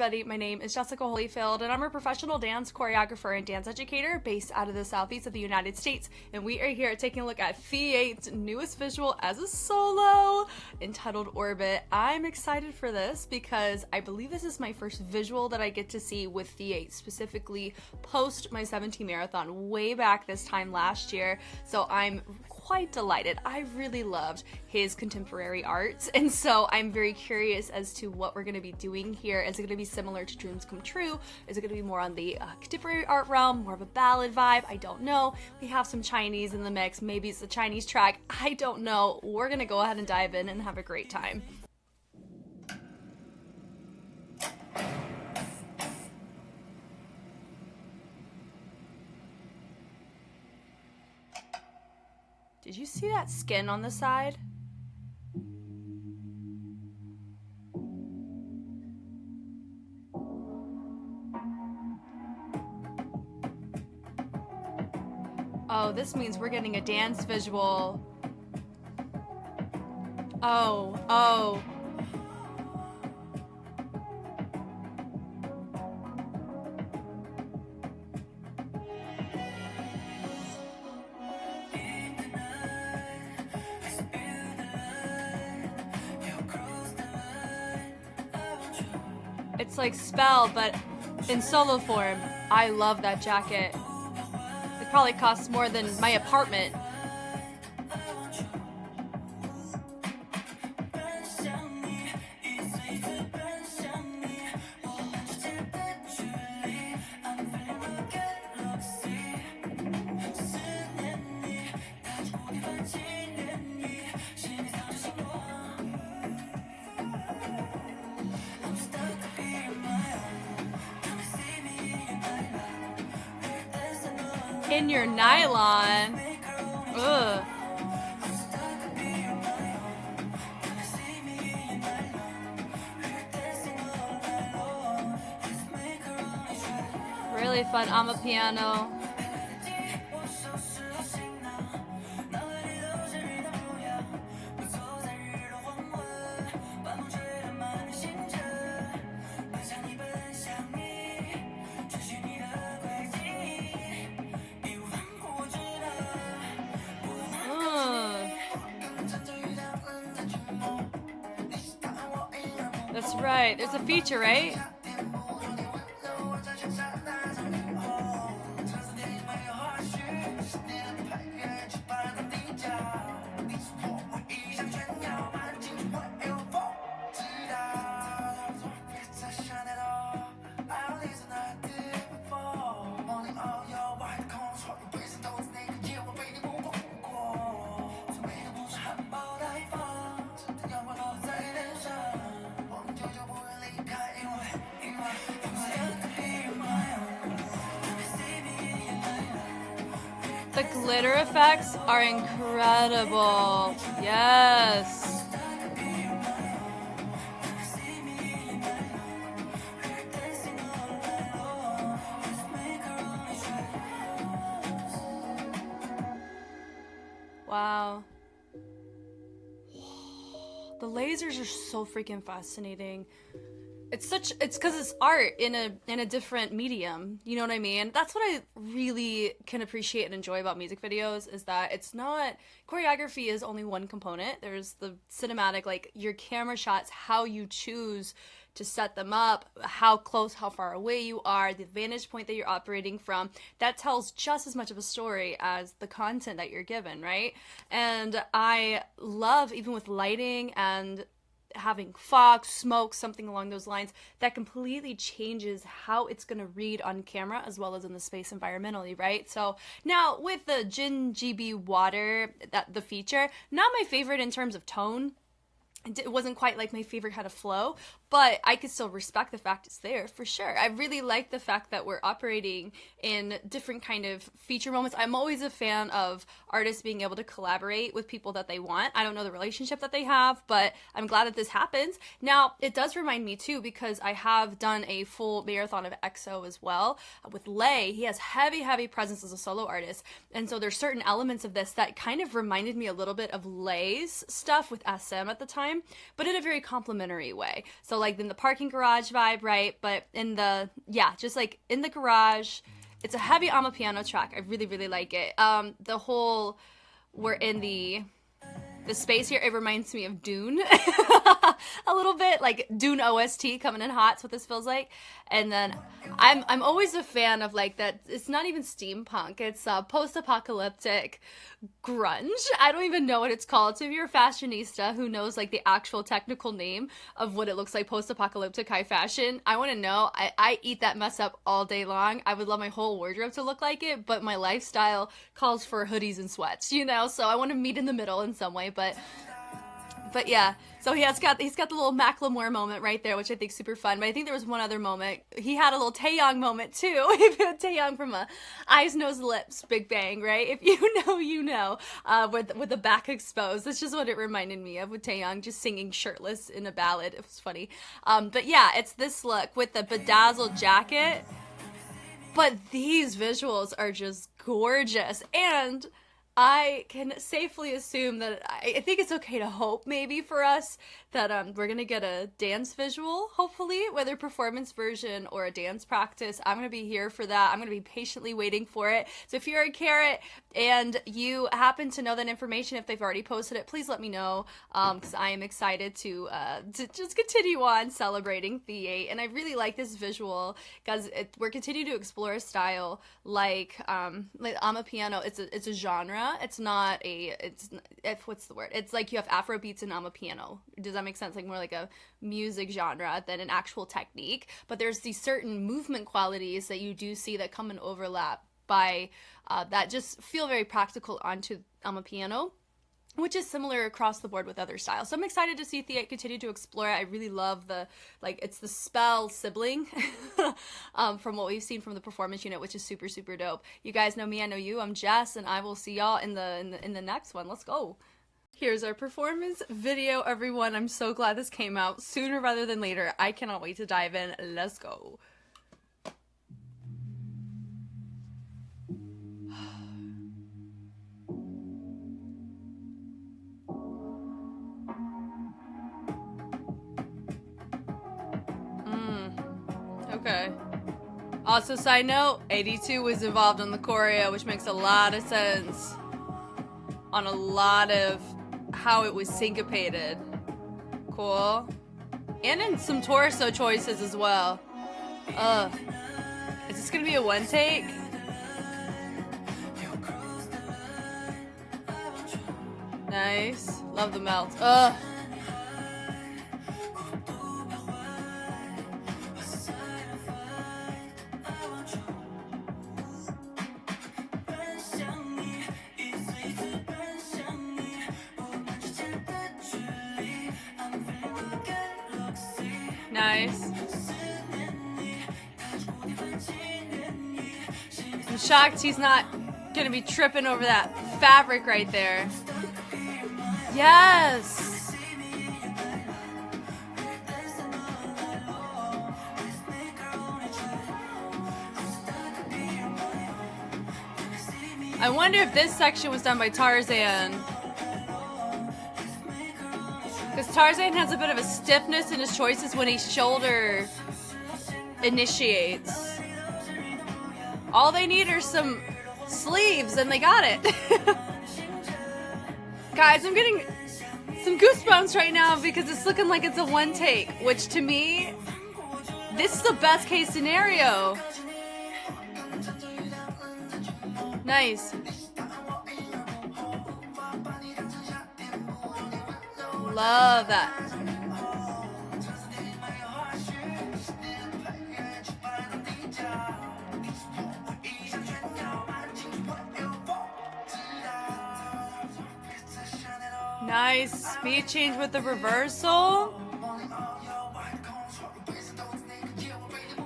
everybody, my name is Jessica Holyfield, and I'm a professional dance choreographer and dance educator based out of the southeast of the United States, and we are here taking a look at The8's newest visual as a solo, entitled Orbit. I'm excited for this because I believe this is my first visual that I get to see with The8, specifically post my 17 marathon way back this time last year, so I'm quite delighted. I really loved his contemporary arts, and so I'm very curious as to what we're going to be doing here. Is it going to be similar to Dreams Come True? Is it going to be more on the contemporary art realm, more of a ballad vibe? I don't know. We have some Chinese in the mix. Maybe it's a Chinese track. I don't know. We're going to go ahead and dive in and have a great time. Did you see that skin on the side? Oh, this means we're getting a dance visual. Oh. It's like Spell, but in solo form. I love that jacket. It probably costs more than my apartment. In your nylon. Ugh. Really fun amapiano. That's right. There's a feature, right? The glitter effects are incredible. Yes. Wow. The lasers are so freaking fascinating. It's because it's art in a different medium, you know what I mean? That's what I really can appreciate and enjoy about music videos, is that it's not, choreography is only one component. There's the cinematic, like your camera shots, how you choose to set them up, how close, how far away you are, the vantage point that you're operating from, that tells just as much of a story as the content that you're given, right? And I love, even with lighting and having fog, smoke, something along those lines, that completely changes how it's going to read on camera as well as in the space environmentally, right? So now with the Jin GB water, the feature, not my favorite in terms of tone. It wasn't quite like my favorite kind of flow, but I could still respect the fact it's there for sure. I really like the fact that we're operating in different kind of feature moments. I'm always a fan of artists being able to collaborate with people that they want. I don't know the relationship that they have, but I'm glad that this happens. Now, it does remind me too, because I have done a full marathon of EXO as well with Lay. He has heavy presence as a solo artist, and so there's certain elements of this that kind of reminded me a little bit of Lay's stuff with SM at the time, but in a very complimentary way. So like in the parking garage vibe, right? But in the, yeah, just like in the garage. It's a heavy Amapiano track. I really, really like it. The whole, we're in the space here, it reminds me of Dune a little bit, like Dune OST coming in hot. That's what this feels like. And then I'm always a fan of like that. It's not even steampunk. It's post-apocalyptic grunge. I don't even know what it's called. So if you're a fashionista who knows like the actual technical name of what it looks like post-apocalyptic high fashion, I want to know. I eat that mess up all day long. I would love my whole wardrobe to look like it, but my lifestyle calls for hoodies and sweats, you know? So I want to meet in the middle in some way, but yeah, so he's got the little Macklemore moment right there, which I think is super fun. But I think there was one other moment. He had a little Taeyong moment too. Taeyong from Eyes, Nose, Lips, Big Bang, right? If you know, you know. With the back exposed. That's just what it reminded me of, with Taeyong just singing shirtless in a ballad. It was funny. But yeah, it's this look with the bedazzled jacket. But these visuals are just gorgeous. And I can safely assume that I think it's okay to hope maybe for us that we're going to get a dance visual, hopefully, whether performance version or a dance practice. I'm going to be here for that. I'm going to be patiently waiting for it. So if you're a Carrot and you happen to know that information, if they've already posted it, please let me know, because I am excited to just continue on celebrating The8. And I really like this visual because we're continuing to explore a style like Amapiano. It's a genre. It's not what's the word? It's like you have Afro beats and Amapiano. Does that make sense? Like more like a music genre than an actual technique. But there's these certain movement qualities that you do see that come in overlap by that just feel very practical onto Amapiano, which is similar across the board with other styles. So I'm excited to see The8 continue to explore it. I really love it's the spell sibling from what we've seen from the performance unit, which is super, super dope. You guys know me, I know you. I'm Jess, and I will see y'all in the next one. Let's go. Here's our performance video, everyone. I'm so glad this came out sooner rather than later. I cannot wait to dive in. Let's go. Okay. Also, side note, 82 was involved in the choreo, which makes a lot of sense on a lot of how it was syncopated. Cool. And in some torso choices as well. Is this gonna be a one take? Nice. Love the melt. Nice. I'm shocked he's not gonna be tripping over that fabric right there. Yes! I wonder if this section was done by Tarzan. Because Tarzan has a bit of a stiffness in his choices when he shoulder initiates. All they need are some sleeves and they got it. Guys, I'm getting some goosebumps right now because it's looking like it's a one take, which to me, this is the best case scenario. Nice. Love that. Nice speed change with the reversal.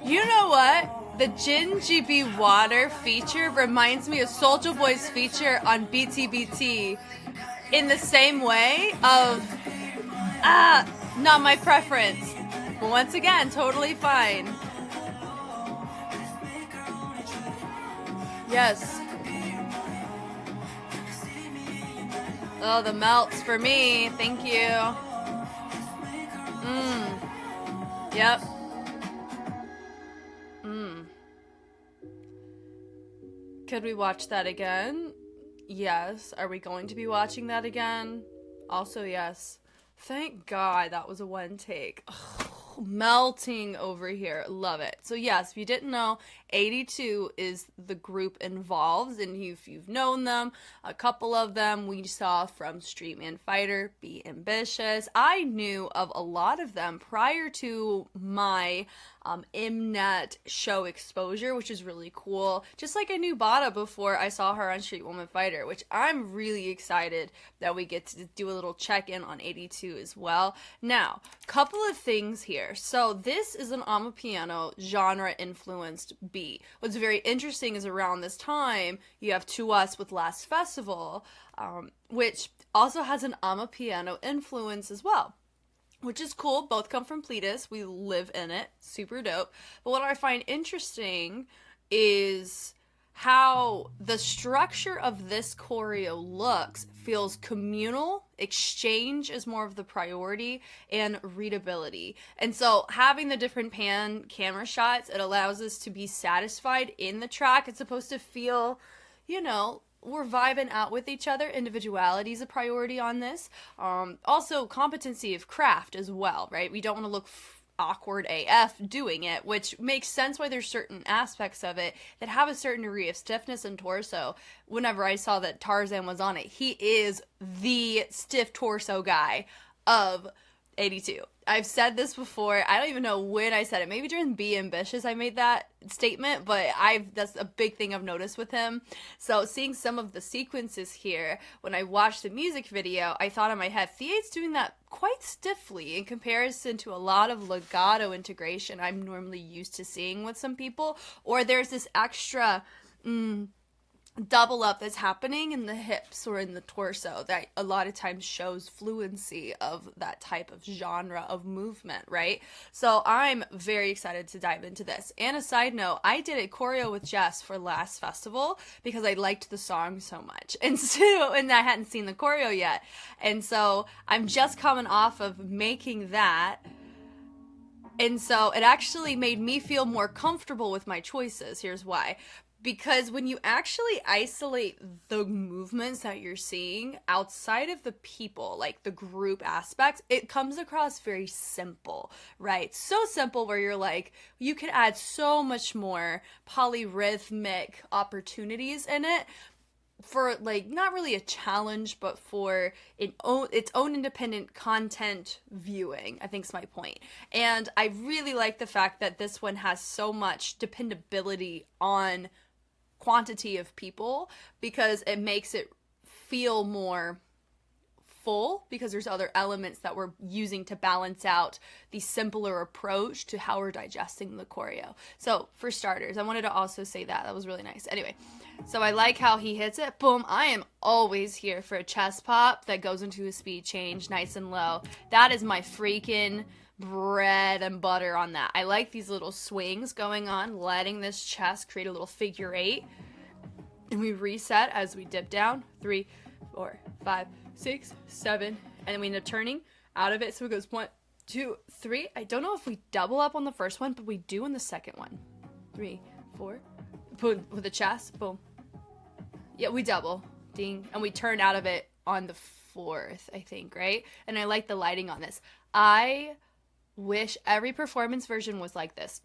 You know what? The Jin GB Water feature reminds me of Soulja Boy's feature on BTBT in the same way of, not my preference. But once again, totally fine. Yes. Oh, the melts for me. Thank you. Yep. Could we watch that again? Yes. Are we going to be watching that again? Also, yes. Thank God that was a one take. Ugh, melting over here. Love it. So yes, if you didn't know, 82 is the group involved, and if you've known them, a couple of them we saw from Street Man Fighter, Be Ambitious. I knew of a lot of them prior to my Mnet show exposure, which is really cool. Just like I knew Bada before I saw her on Street Woman Fighter, which I'm really excited that we get to do a little check-in on 82 as well. Now, couple of things here. So this is an amapiano genre influenced beat. What's very interesting is around this time you have To Us with Last Festival, which also has an amapiano influence as well, which is cool. Both come from Pledis. We live in it. Super dope. But what I find interesting is how the structure of this choreo looks, feels communal. Exchange is more of the priority, and readability. And so having the different pan camera shots, it allows us to be satisfied in the track. It's supposed to feel, you know, we're vibing out with each other. Individuality is a priority on this. Also, competency of craft as well, right? We don't want to look awkward AF doing it, which makes sense why there's certain aspects of it that have a certain degree of stiffness and torso. Whenever I saw that Tarzan was on it, he is the stiff torso guy of 82. I've said this before. I don't even know when I said it. Maybe during Be Ambitious I made that statement, but that's a big thing I've noticed with him. So seeing some of the sequences here, when I watched the music video, I thought in my head, Thea's doing that quite stiffly in comparison to a lot of legato integration I'm normally used to seeing with some people, or there's this extra double up that's happening in the hips or in the torso that a lot of times shows fluency of that type of genre of movement, right? So I'm very excited to dive into this. And a side note, I did a choreo with JESS for last festival because I liked the song so much, and I hadn't seen the choreo yet, and so I'm just coming off of making that. And so it actually made me feel more comfortable with my choices. Here's why. Because when you actually isolate the movements that you're seeing outside of the people, like the group aspects, it comes across very simple, right? So simple where you're like, you could add so much more polyrhythmic opportunities in it for, like, not really a challenge, but for its own independent content viewing, I think is my point. And I really like the fact that this one has so much dependability on quantity of people, because it makes it feel more full, because there's other elements that we're using to balance out the simpler approach to how we're digesting the choreo. So for starters, I wanted to also say that was really nice. Anyway, so I like how he hits it. Boom. I am always here for a chest pop that goes into a speed change nice and low. That is my freaking bread and butter on that. I like these little swings going on, letting this chest create a little figure eight, and we reset as we dip down. 3, 4, 5, 6, 7, and then we end up turning out of it. So it goes 1, 2, 3. I don't know if we double up on the first one, but we do on the second one. 3, 4, boom, with the chest, boom. Yeah, we double, ding, and we turn out of it on the fourth, I think, right? And I like the lighting on this. I wish every performance version was like this.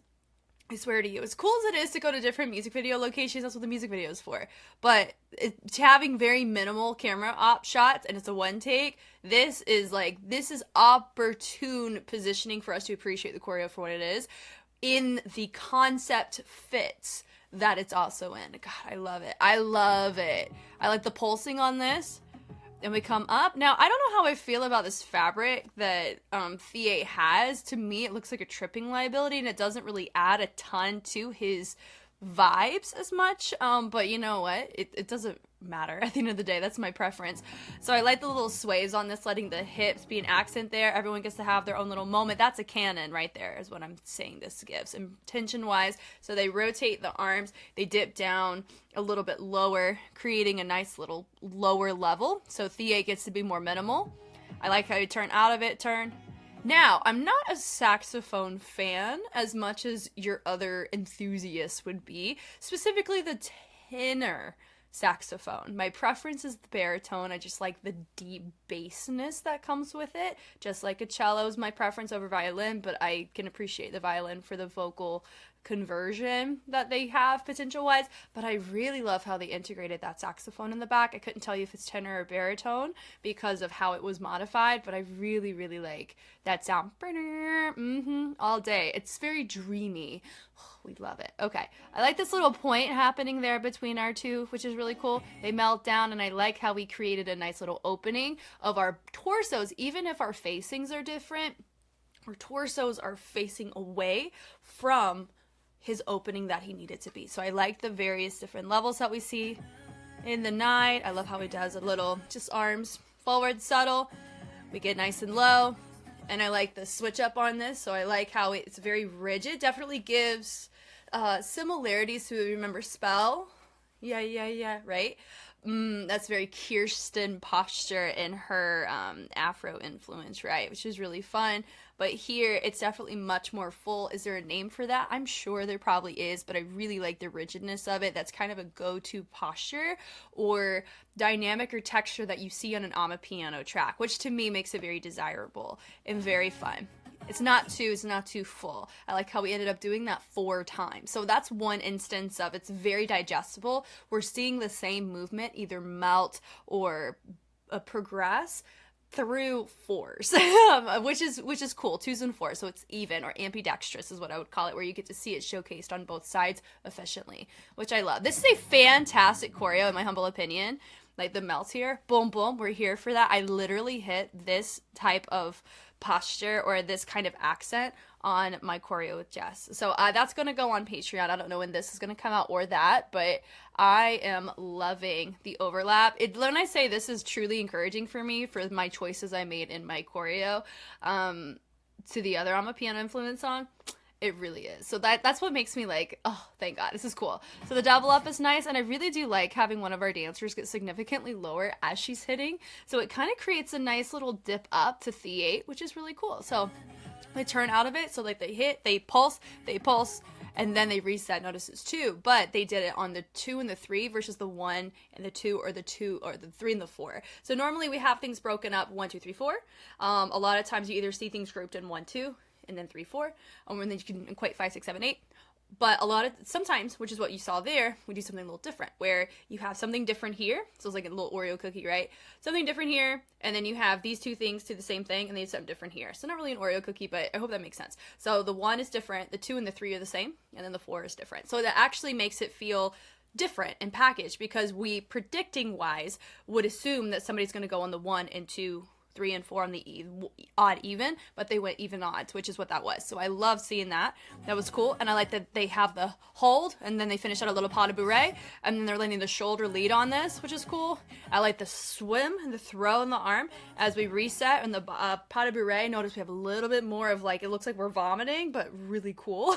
I swear to you, as cool as it is to go to different music video locations, that's what the music video is for. But having very minimal camera op shots, and it's a one take, this is opportune positioning for us to appreciate the choreo for what it is, in the concept fits that it's also in. God, I love it. I love it. I like the pulsing on this. And we come up. Now, I don't know how I feel about this fabric that Thea has. To me, it looks like a tripping liability, and it doesn't really add a ton to his vibes as much. But you know what? It doesn't matter at the end of the day. That's my preference. So I like the little sways on this, letting the hips be an accent there. Everyone gets to have their own little moment. That's a canon right there, is what I'm saying this gives. And tension-wise, so they rotate the arms. They dip down a little bit lower, creating a nice little lower level. So Thea gets to be more minimal. I like how you turn out of it, turn, Now, I'm not a saxophone fan as much as your other enthusiasts would be, specifically the tenor saxophone. My preference is the baritone. I just like the deep bassness that comes with it. Just like a cello is my preference over violin, but I can appreciate the violin for the vocal conversion that they have potential wise. But I really love how they integrated that saxophone in the back. I couldn't tell you if it's tenor or baritone because of how it was modified, but I really, really like that sound. All day. It's very dreamy. We love it. Okay. I like this little point happening there between our two, which is really cool. They melt down, and I like how we created a nice little opening of our torsos. Even if our facings are different, our torsos are facing away from his opening that he needed to be. So I like the various different levels that we see in the night. I love how he does a little, just arms forward, subtle. We get nice and low. And I like the switch up on this. So I like how it's very rigid. Definitely gives similarities to, remember, Spell? Yeah, right? That's very Kirsten posture in her Afro influence, right? Which is really fun. But here, it's definitely much more full. Is there a name for that? I'm sure there probably is, but I really like the rigidness of it. That's kind of a go-to posture or dynamic or texture that you see on an amapiano track, which to me makes it very desirable and very fun. It's not too full. I like how we ended up doing that 4 times. So that's one instance of it's very digestible. We're seeing the same movement either melt or progress through 4s, which is cool. 2s and 4s, so it's even, or ambidextrous is what I would call it, where you get to see it showcased on both sides efficiently, which I love. This is a fantastic choreo, in my humble opinion. Like the melt here, boom, boom, we're here for that. I literally hit this type of posture or this kind of accent on my choreo with Jess. So that's going to go on Patreon. I don't know when this is going to come out or that, but I am loving the overlap. When I say this is truly encouraging for me for my choices I made in my choreo to the other Amapiano influence song, it really is. So that's what makes me like, oh, thank God, this is cool. So the double up is nice, and I really do like having one of our dancers get significantly lower as she's hitting. So it kind of creates a nice little dip up to the 8, which is really cool. So they turn out of it, so like they hit, they pulse, and then they reset. Notice it's 2, but they did it on the 2 and the 3 versus the 1 and the 2 or the 2 or the 3 and the 4. So normally we have things broken up 1, 2, 3, 4. A lot of times you either see things grouped in 1, 2, and then 3, 4, and then you can equate 5, 6, 7, 8. But sometimes, which is what you saw there, we do something a little different, where you have something different here. So it's like a little Oreo cookie, right? Something different here, and then you have these 2 things to the same thing, and then something different here. So not really an Oreo cookie, but I hope that makes sense. So the 1 is different, the 2 and the 3 are the same, and then the 4 is different. So that actually makes it feel different and packaged, because we, predicting wise, would assume that somebody's going to go on the 1 and 2, 3 and 4 on the odd even, but they went even odds, which is what that was. So I love seeing that. That was cool. And I like that they have the hold, and then they finish out a little pas de bourrée, and then they're letting the shoulder lead on this, which is cool. I like the swim and the throw in the arm as we reset, and the pas de bourrée. Notice we have a little bit more of like, it looks like we're vomiting, but really cool.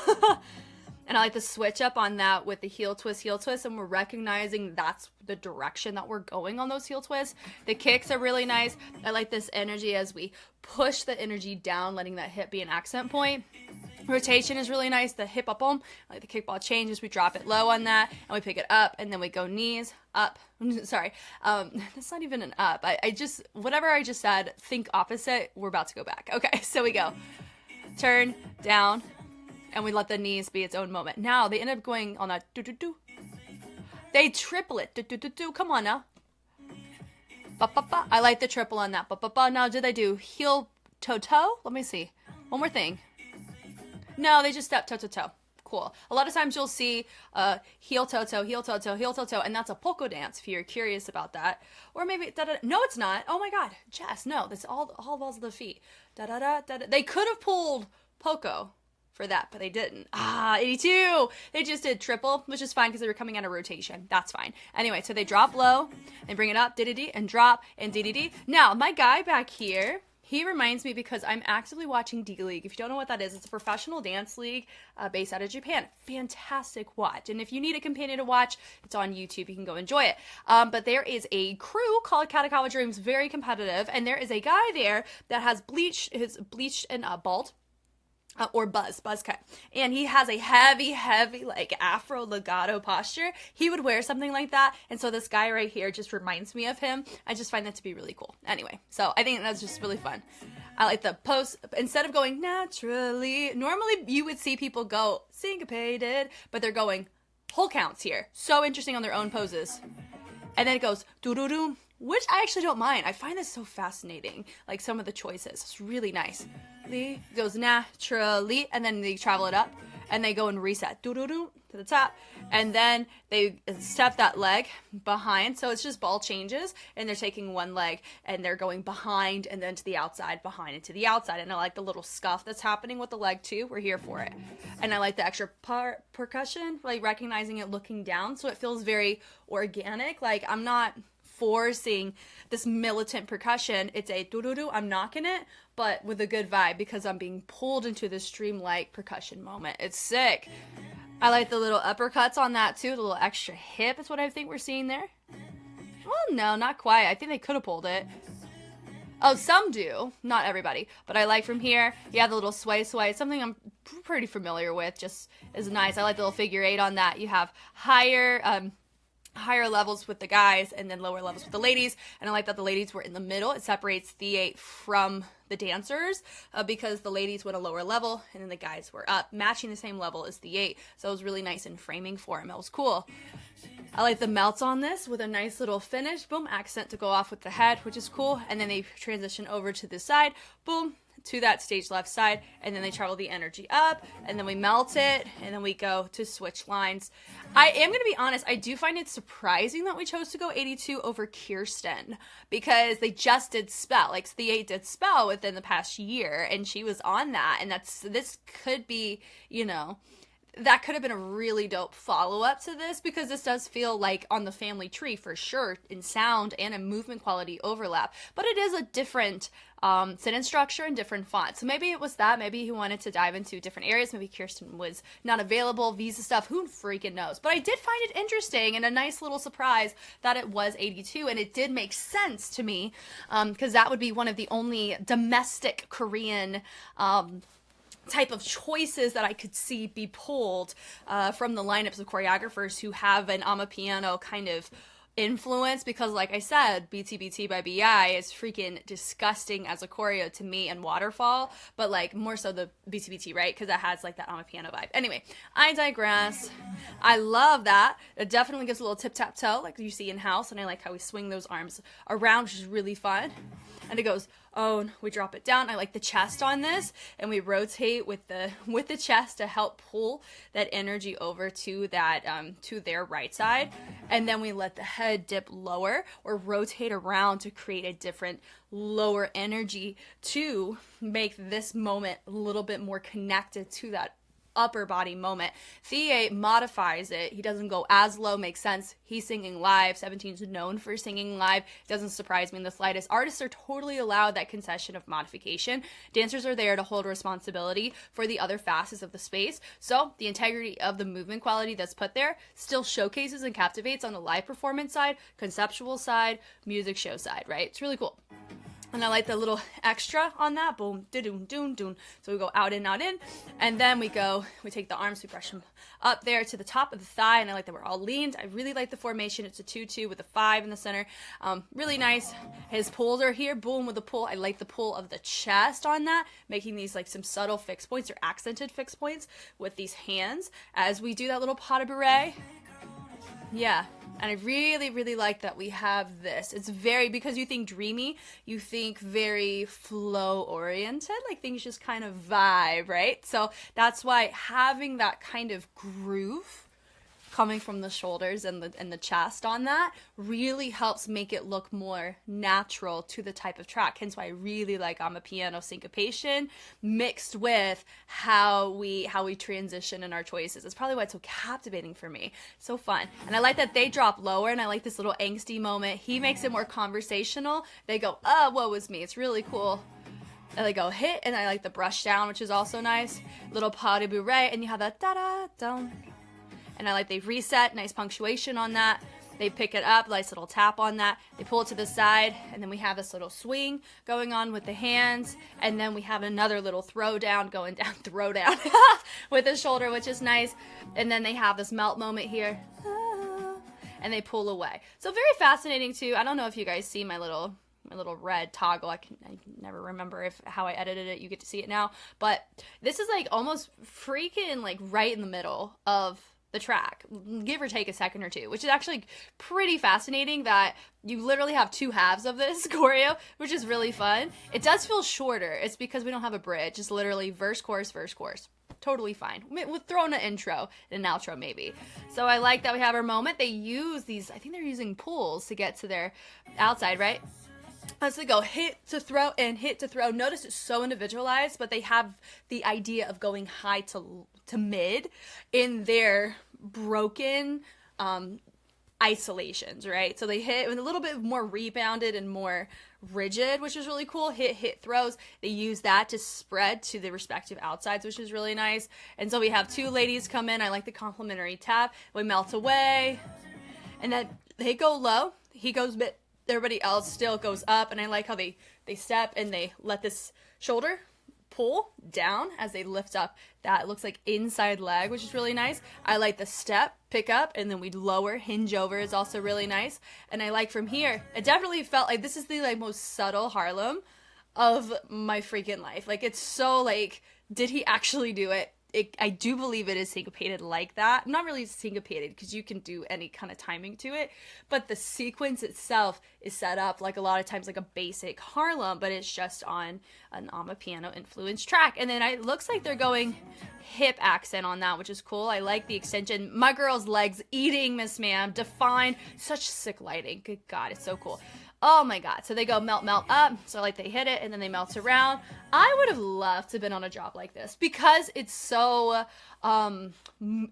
And I like the switch up on that with the heel twist, and we're recognizing that's the direction that we're going on those heel twists. The kicks are really nice. I like this energy as we push the energy down, letting that hip be an accent point. Rotation is really nice. The hip up on, like the kickball changes, we drop it low on that, and we pick it up, and then we go knees, up. Sorry, that's not even an up. I just, whatever I just said, think opposite, we're about to go back. Okay, so we go. Turn, down, and we let the knees be its own moment. Now, they end up going on that do-do-do. They triple it. Do-do-do-do. Come on now. Ba-ba-ba. I like the triple on that. Ba-ba-ba. Now, did they do heel toe-toe? Let me see. One more thing. No, they just step toe-to-toe. Cool. A lot of times you'll see heel toe-toe, heel toe-toe, heel toe-toe, and that's a polka dance if you're curious about that. Or maybe, da-da-da. No, it's not. Oh my God. Jess, no. That's all balls of the feet. Da-da-da, da-da. They could have pulled Poco for that, but they didn't. 82! They just did triple, which is fine because they were coming out of rotation. That's fine. Anyway, so they drop low, and bring it up, dee-dee-dee, and drop, and dee-dee-dee. Now, my guy back here, He reminds me because I'm actively watching D-League. If you don't know what that is, it's a professional dance league based out of Japan. Fantastic watch. And if you need a companion to watch, it's on YouTube. You can go enjoy it. But there is a crew called Katakawa Dreams, very competitive. And there is a guy there that has bleached and bald. Or buzz cut. And he has a heavy, like afro legato posture. He would wear something like that. And so this guy right here just reminds me of him. I just find that to be really cool. Anyway, so I think that's just really fun. I like the pose. Instead of going naturally, normally you would see people go syncopated, but they're going whole counts here. So interesting on their own poses. And then it goes doo-doo-doo, which I actually don't mind. I find this so fascinating. Like some of the choices. It's really nice. It goes naturally, and then they travel it up, and they go and reset. Doo-doo-doo to the top. And then they step that leg behind. So it's just ball changes, and they're taking one leg, and they're going behind, and then to the outside, behind, and to the outside. And I like the little scuff that's happening with the leg, too. We're here for it. And I like the extra percussion, like recognizing it looking down, so it feels very organic. Like I'm not forcing this militant percussion. It's a doo-doo-doo, I'm knocking it, but with a good vibe because I'm being pulled into this dreamlike percussion moment. It's sick. I like the little uppercuts on that too, the little extra hip is what I think we're seeing there. Well, no, not quite. I think they could have pulled it. Oh, some do. Not everybody. But I like from here, yeah, the little sway. It's something I'm pretty familiar with, just is nice. I like the little figure 8 on that. You have higher levels with the guys and then lower levels with the ladies, and I like that the ladies were in the middle. It separates the 8 from the dancers because the ladies went a lower level and then the guys were up, matching the same level as the 8. So it was really nice in framing for him. It was cool. I like the melts on this with a nice little finish. Boom, accent to go off with the head, which is cool. And then they transition over to the side. Boom, to that stage left side, and then they travel the energy up, and then we melt it, and then we go to switch lines. I am going to be honest, I do find it surprising that we chose to go 82 over Kirsten, because they just did Spell. Like, the 8 did Spell within the past year, and she was on that, and this could be, that could have been a really dope follow-up to this, because this does feel like on the family tree for sure in sound and in movement quality overlap, but it is a different sentence structure and different font. So maybe it was that. Maybe he wanted to dive into different areas. Maybe Kirsten was not available, visa stuff, who freaking knows. But I did find it interesting and a nice little surprise that it was 82, and it did make sense to me because that would be one of the only domestic Korean type of choices that I could see be pulled from the lineups of choreographers who have an Amapiano kind of influence, because like I said, BTBT by BI is freaking disgusting as a choreo to me and Waterfall, but like more so the BTBT, right? Because it has like that Amapiano vibe. Anyway, I digress. I love that. It definitely gives a little tip-tap-toe like you see in house, and I like how we swing those arms around, which is really fun. And it goes, oh, we drop it down. I like the chest on this, and we rotate with the chest to help pull that energy over to that to their right side, and then we let the head dip lower or rotate around to create a different lower energy to make this moment a little bit more connected to that upper body moment. Thea modifies it. He doesn't go as low, makes sense. He's singing live. 17's known for singing live. Doesn't surprise me in the slightest. Artists are totally allowed that concession of modification. Dancers are there to hold responsibility for the other facets of the space. So the integrity of the movement quality that's put there still showcases and captivates on the live performance side, conceptual side, music show side, right? It's really cool. And I like the little extra on that. Boom, da-doom, doom, doom. So we go out in, and then we take the arms, we brush them up there to the top of the thigh, and I like that we're all leaned. I really like the formation. It's a 2-2 with a 5 in the center. Really nice. His pulls are here. Boom with the pull. I like the pull of the chest on that, making these like some subtle fixed points or accented fixed points with these hands as we do that little pas de bourrée. Yeah. And I really, really like that we have this. It's very, because you think dreamy, you think very flow oriented, like things just kind of vibe, right? So that's why having that kind of groove coming from the shoulders and the chest on that really helps make it look more natural to the type of track. Hence why I really like Amapiano syncopation mixed with how we transition in our choices. It's probably why it's so captivating for me. So fun. And I like that they drop lower, and I like this little angsty moment. He makes it more conversational. They go, oh, woe is me. It's really cool. And they go hit, and I like the brush down, which is also nice. Little pas de bourrée, and you have that da-da-dum. And I like they reset, nice punctuation on that. They pick it up, nice little tap on that. They pull it to the side, and then we have this little swing going on with the hands. And then we have another little throw down going down, throw down with the shoulder, which is nice. And then they have this melt moment here. And they pull away. So very fascinating too. I don't know if you guys see my little red toggle. I never remember how I edited it. You get to see it now. But this is like almost freaking like right in the middle of the track, give or take a second or two, which is actually pretty fascinating that you literally have two halves of this choreo, which is really fun. It does feel shorter. It's because we don't have a bridge. It's literally verse, chorus, verse, chorus. Totally fine. We'll throw in an intro and an outro maybe. So I like that we have our moment. They use these, I think they're using pulls to get to their outside, right? As they go hit to throw and hit to throw. Notice it's so individualized, but they have the idea of going high to mid in their broken isolations, right? So they hit with a little bit more rebounded and more rigid, which is really cool. Hit throws. They use that to spread to the respective outsides, which is really nice. And so we have two ladies come in. I like the complimentary tap. We melt away, and then they go low. He goes mid. Everybody else still goes up, and I like how they step and they let this shoulder pull down as they lift up. That looks like inside leg, which is really nice. I like the step, pick up, and then we lower, hinge over is also really nice. And I like from here, it definitely felt like this is the like most subtle Harlem of my freaking life. Like it's so like, did he actually do it? I do believe it is syncopated like that. Not really syncopated because you can do any kind of timing to it, but the sequence itself is set up like a lot of times like a basic Harlem, but it's just on an piano influenced track. And then it looks like they're going hip accent on that, which is cool. I like the extension. My girl's legs eating, Miss Ma'am, defined. Such sick lighting. Good God, it's so cool. Oh my God. So they go melt up. So like they hit it and then they melt around. I would have loved to have been on a job like this because it's so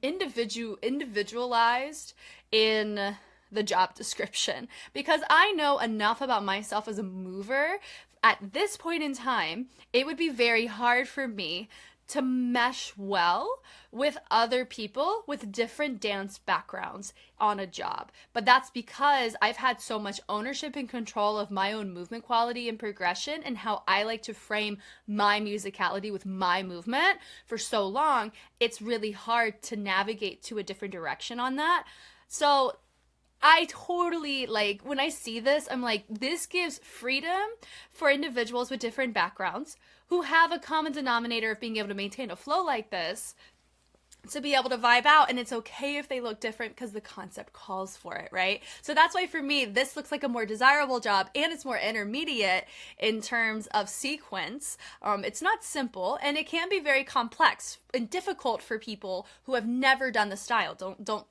individualized in the job description. Because I know enough about myself as a mover. At this point in time, it would be very hard for me to mesh well with other people with different dance backgrounds on a job. But that's because I've had so much ownership and control of my own movement quality and progression and how I like to frame my musicality with my movement for so long. It's really hard to navigate to a different direction on that. So I totally, like, when I see this, I'm like, this gives freedom for individuals with different backgrounds who have a common denominator of being able to maintain a flow like this to be able to vibe out. And it's okay if they look different because the concept calls for it, right? So that's why for me, this looks like a more desirable job and it's more intermediate in terms of sequence. It's not simple and it can be very complex and difficult for people who have never done the style. Don't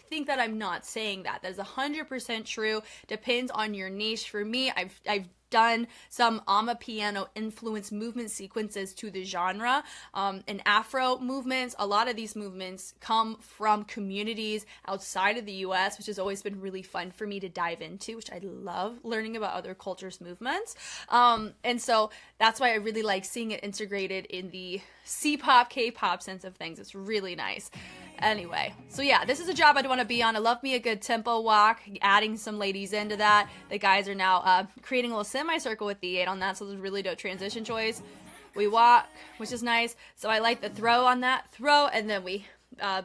think that I'm not saying that. That is 100% true. Depends on your niche. For me, I've done some piano influence movement sequences to the genre and Afro movements. A lot of these movements come from communities outside of the US, which has always been really fun for me to dive into, which I love learning about other cultures' movements. And so that's why I really like seeing it integrated in the C-pop, K-pop sense of things. It's really nice. Anyway, so yeah, this is a job I'd want to be on. I love me a good tempo walk, adding some ladies into that. The guys are now creating a little semicircle with the 8 on that, so this is a really dope transition choice. We walk, which is nice. So I like the throw on that. Throw, and then we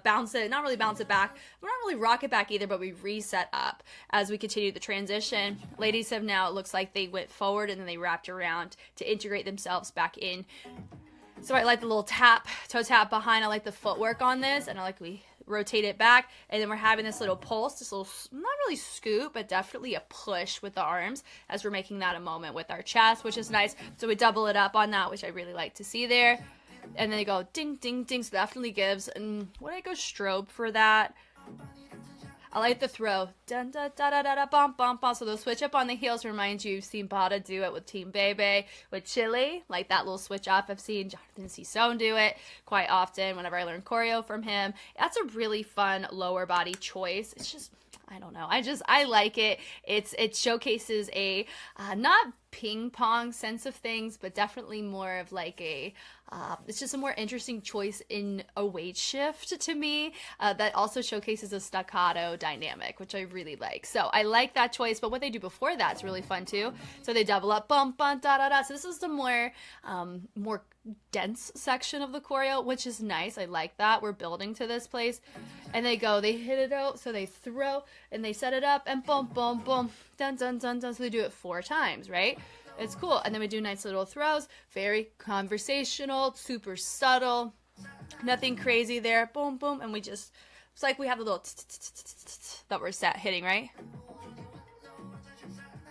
bounce it. Not really bounce it back. We're not really rock it back either, but we reset up as we continue the transition. Ladies have now, it looks like they went forward and then they wrapped around to integrate themselves back in. So I like the little tap, toe tap behind. I like the footwork on this, and I like we rotate it back, and then we're having this little pulse, this little, not really scoop, but definitely a push with the arms as we're making that a moment with our chest, which is nice. So we double it up on that, which I really like to see there. And then they go ding, ding, ding, so definitely gives, and would I go strobe for that? I like the throw. Dun, da, da, da, da, da, bum, bum, bum. So they'll switch up on the heels. Reminds you, you've seen Bada do it with Team Bebe. With Chili, like that little switch up. I've seen Jonathan Sison do it quite often whenever I learn choreo from him. That's a really fun lower body choice. It's just, I don't know. I like it. It showcases a not ping pong sense of things, but definitely more of like a it's just a more interesting choice in a weight shift to me that also showcases a staccato dynamic, which I really like. So I like that choice, but what they do before that's really fun too. So they double up, bump, bump, da da da. So this is the more dense section of the choreo, which is nice. I like that. We're building to this place. And they hit it out, so they throw and they set it up and boom, boom, boom, dun, dun, dun, dun. So they do it 4 times, right? It's cool. And then we do nice little throws, very conversational, super subtle, nothing crazy there. Boom, boom. And it's like we have a little that we're hitting, right?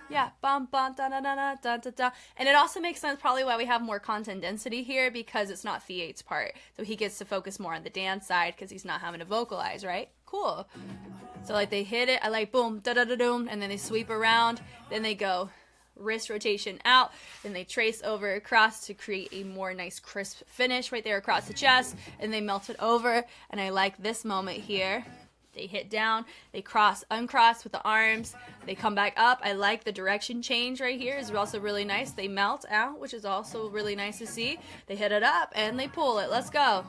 Yeah, bum, bum, da, da, da, da, da, da, da. And it also makes sense probably why we have more content density here, because it's not Theate's part. So he gets to focus more on the dance side because he's not having to vocalize, right? Cool. So like they hit it, I like boom, da da da doom, and then they sweep around, then they go wrist rotation out, then they trace over across to create a more nice crisp finish right there across the chest, and they melt it over. And I like this moment here. They hit down, they uncross with the arms, they come back up. I like the direction change right here is also really nice. They melt out, which is also really nice to see. They hit it up and they pull it. Let's go.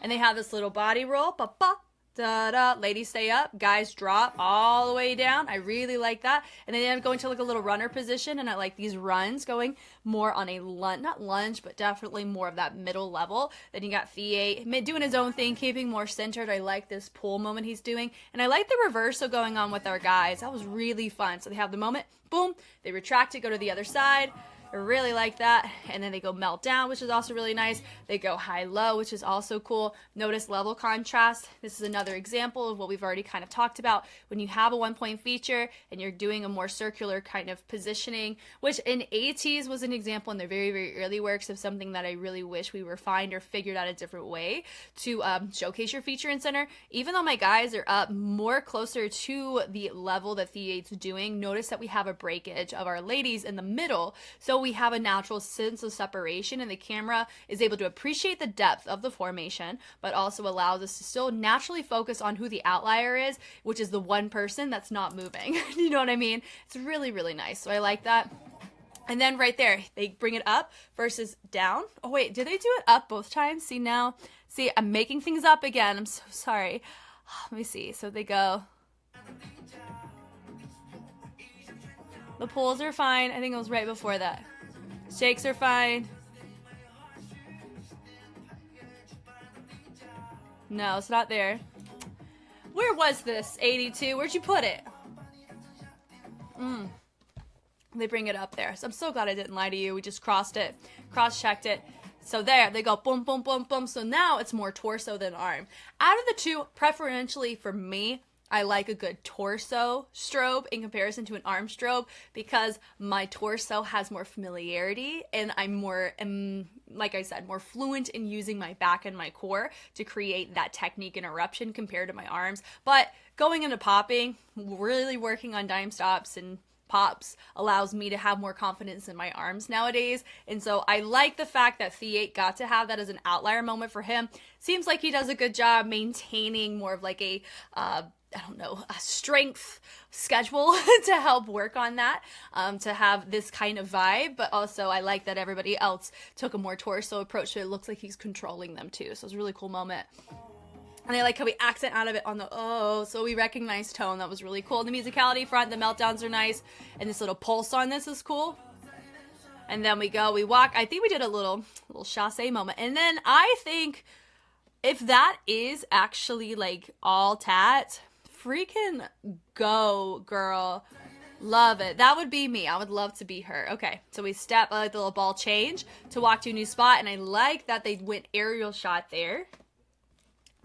And they have this little body roll. Ba-ba. Da-da. Ladies stay up, guys drop all the way down. I really like that. And then they end up going to like a little runner position, and I like these runs going more on a not lunge, but definitely more of that middle level. Then you got Theate doing his own thing, keeping more centered. I like this pull moment he's doing, and I like the reversal going on with our guys. That was really fun. So they have the moment, boom, they retract it, go to the other side. I really like that. And then they go melt down, which is also really nice. They go high-low, which is also cool. Notice level contrast. This is another example of what we've already kind of talked about. When you have a one-point feature and you're doing a more circular kind of positioning, which in ATEEZ was an example in their very, very early works of something that I really wish we refined or figured out a different way to showcase your feature and center. Even though my guys are up more closer to the level that Theate's doing, notice that we have a breakage of our ladies in the middle. So we have a natural sense of separation, and the camera is able to appreciate the depth of the formation, but also allows us to still naturally focus on who the outlier is, which is the one person that's not moving. You know what I mean? It's really, really nice. So I like that. And then right there, they bring it up versus down. Oh wait, did they do it up both times? See, I'm making things up again. I'm so sorry. Let me see. So they go. The pulls are fine. I think it was right before that. Shakes are fine. No, it's not there. Where was this? 82. Where'd you put it? They bring it up there. So I'm so glad I didn't lie to you. We just cross-checked it. So there, they go boom, boom, boom, boom. So now it's more torso than arm. Out of the two, preferentially for me, I like a good torso strobe in comparison to an arm strobe, because my torso has more familiarity and I'm more, like I said, more fluent in using my back and my core to create that technique interruption compared to my arms. But going into popping, really working on dime stops and pops allows me to have more confidence in my arms nowadays. And so I like the fact that Theate got to have that as an outlier moment for him. Seems like he does a good job maintaining more of like a a strength schedule to help work on that, to have this kind of vibe. But also I like that everybody else took a more torso approach, so it looks like he's controlling them too. So it's a really cool moment. And I like how we accent out of it on the so we recognize tone. That was really cool. The musicality front, the meltdowns are nice, and this little pulse on this is cool. And then we walk. I think we did a little chassé moment. And then I think if that is actually like all tat, freaking go, girl. Love it. That would be me. I would love to be her. Okay, so we step, I like the little ball change to walk to a new spot, and I like that they went aerial shot there,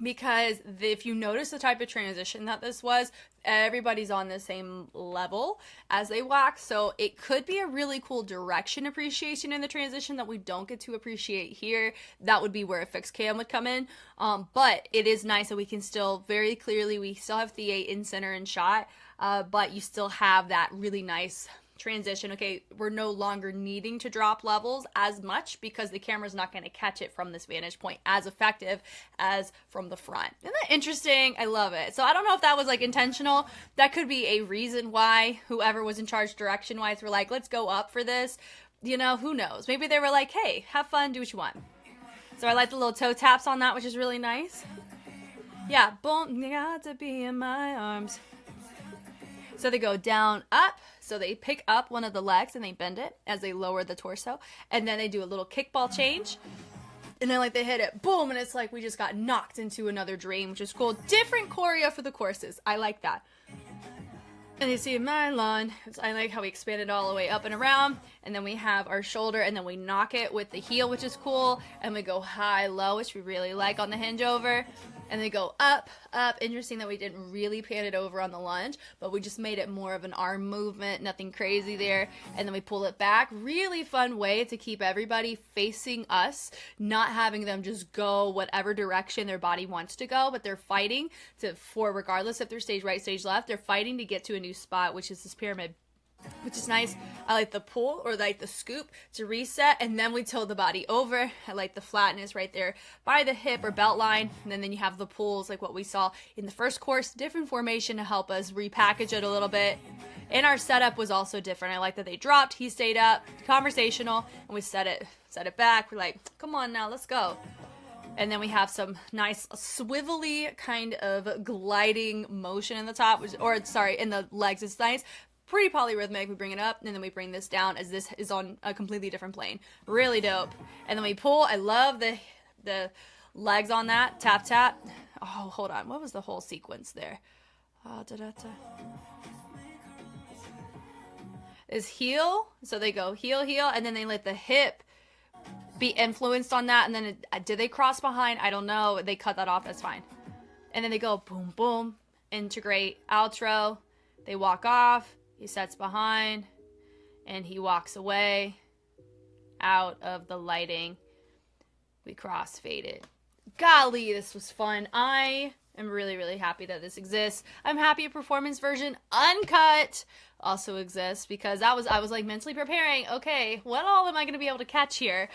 because if you notice the type of transition that this was, everybody's on the same level as they walk, so it could be a really cool direction appreciation in the transition that we don't get to appreciate here. That would be where a fixed cam would come in, but it is nice that we can still very clearly, we still have Theate in center and shot, but you still have that really nice transition, okay, we're no longer needing to drop levels as much because the camera's not going to catch it from this vantage point as effective as from the front. Isn't that interesting? I love it. So I don't know if that was like intentional. That could be a reason why whoever was in charge direction-wise were like, let's go up for this. You know, who knows? Maybe they were like, hey, have fun, do what you want. So I like the little toe taps on that, which is really nice. Yeah, boom, you got to be in my arms. So they go down, up. So they pick up one of the legs and they bend it as they lower the torso. And then they do a little kickball change. And then like they hit it, boom, and it's like we just got knocked into another dream, which is cool. Different choreo for the courses. I like that. And you see my lawn. I like how we expand it all the way up and around. And then we have our shoulder, and then we knock it with the heel, which is cool. And we go high, low, which we really like on the hinge over. And they go up, up. Interesting that we didn't really pan it over on the lunge, but we just made it more of an arm movement, nothing crazy there. And then we pull it back. Really fun way to keep everybody facing us, not having them just go whatever direction their body wants to go, but they're fighting for regardless if they're stage right, stage left, they're fighting to get to a new spot, which is this pyramid, which is nice. I like the pull or like the scoop to reset, and then we tilt the body over. I like the flatness right there by the hip or belt line, and then you have the pulls like what we saw in the first course. Different formation to help us repackage it a little bit. And our setup was also different. I like that they dropped, he stayed up, conversational, and we set it back. We're like, come on now, let's go. And then we have some nice swivelly kind of gliding motion in the top, in the legs. It's nice. Pretty polyrhythmic. We bring it up and then we bring this down as this is on a completely different plane. Really dope. And then we pull. I love the legs on that. Tap, tap. Oh, hold on. What was the whole sequence there? Is heel. So they go heel, heel, and then they let the hip be influenced on that. And then did they cross behind? I don't know. They cut that off. That's fine. And then they go boom, boom. Integrate, outro. They walk off. He sets behind, and he walks away out of the lighting. We cross-faded. Golly, this was fun. I am really, really happy that this exists. I'm happy a performance version uncut also exists because I was like mentally preparing, okay, what all am I going to be able to catch here?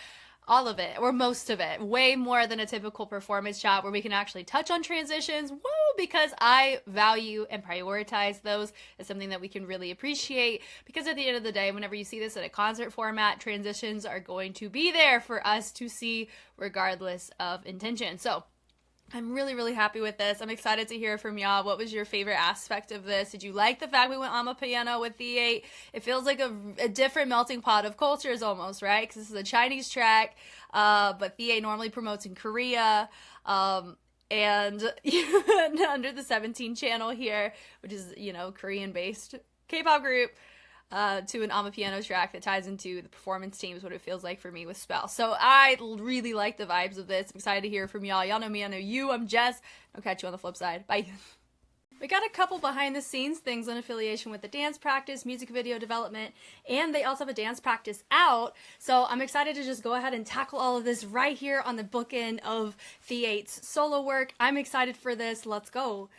All of it, or most of it, way more than a typical performance shot where we can actually touch on transitions. Woo! Because I value and prioritize those as something that we can really appreciate. Because at the end of the day, whenever you see this in a concert format, transitions are going to be there for us to see regardless of intention. So I'm really, really happy with this. I'm excited to hear from y'all. What was your favorite aspect of this? Did you like the fact we went on a piano with The8? It feels like a different melting pot of cultures almost, right? Because this is a Chinese track, but The8 normally promotes in Korea. And under the 17 channel here, which is, Korean-based K-pop group, to an Amapiano track that ties into the performance teams, what it feels like for me with Spell. So I really like the vibes of this. I'm excited to hear from y'all. Y'all know me, I know you. I'm Jess. I'll catch you on the flip side. Bye. We got a couple behind the scenes things in affiliation with the dance practice, music video development, and they also have a dance practice out. So I'm excited to just go ahead and tackle all of this right here on the bookend of The8's solo work. I'm excited for this. Let's go.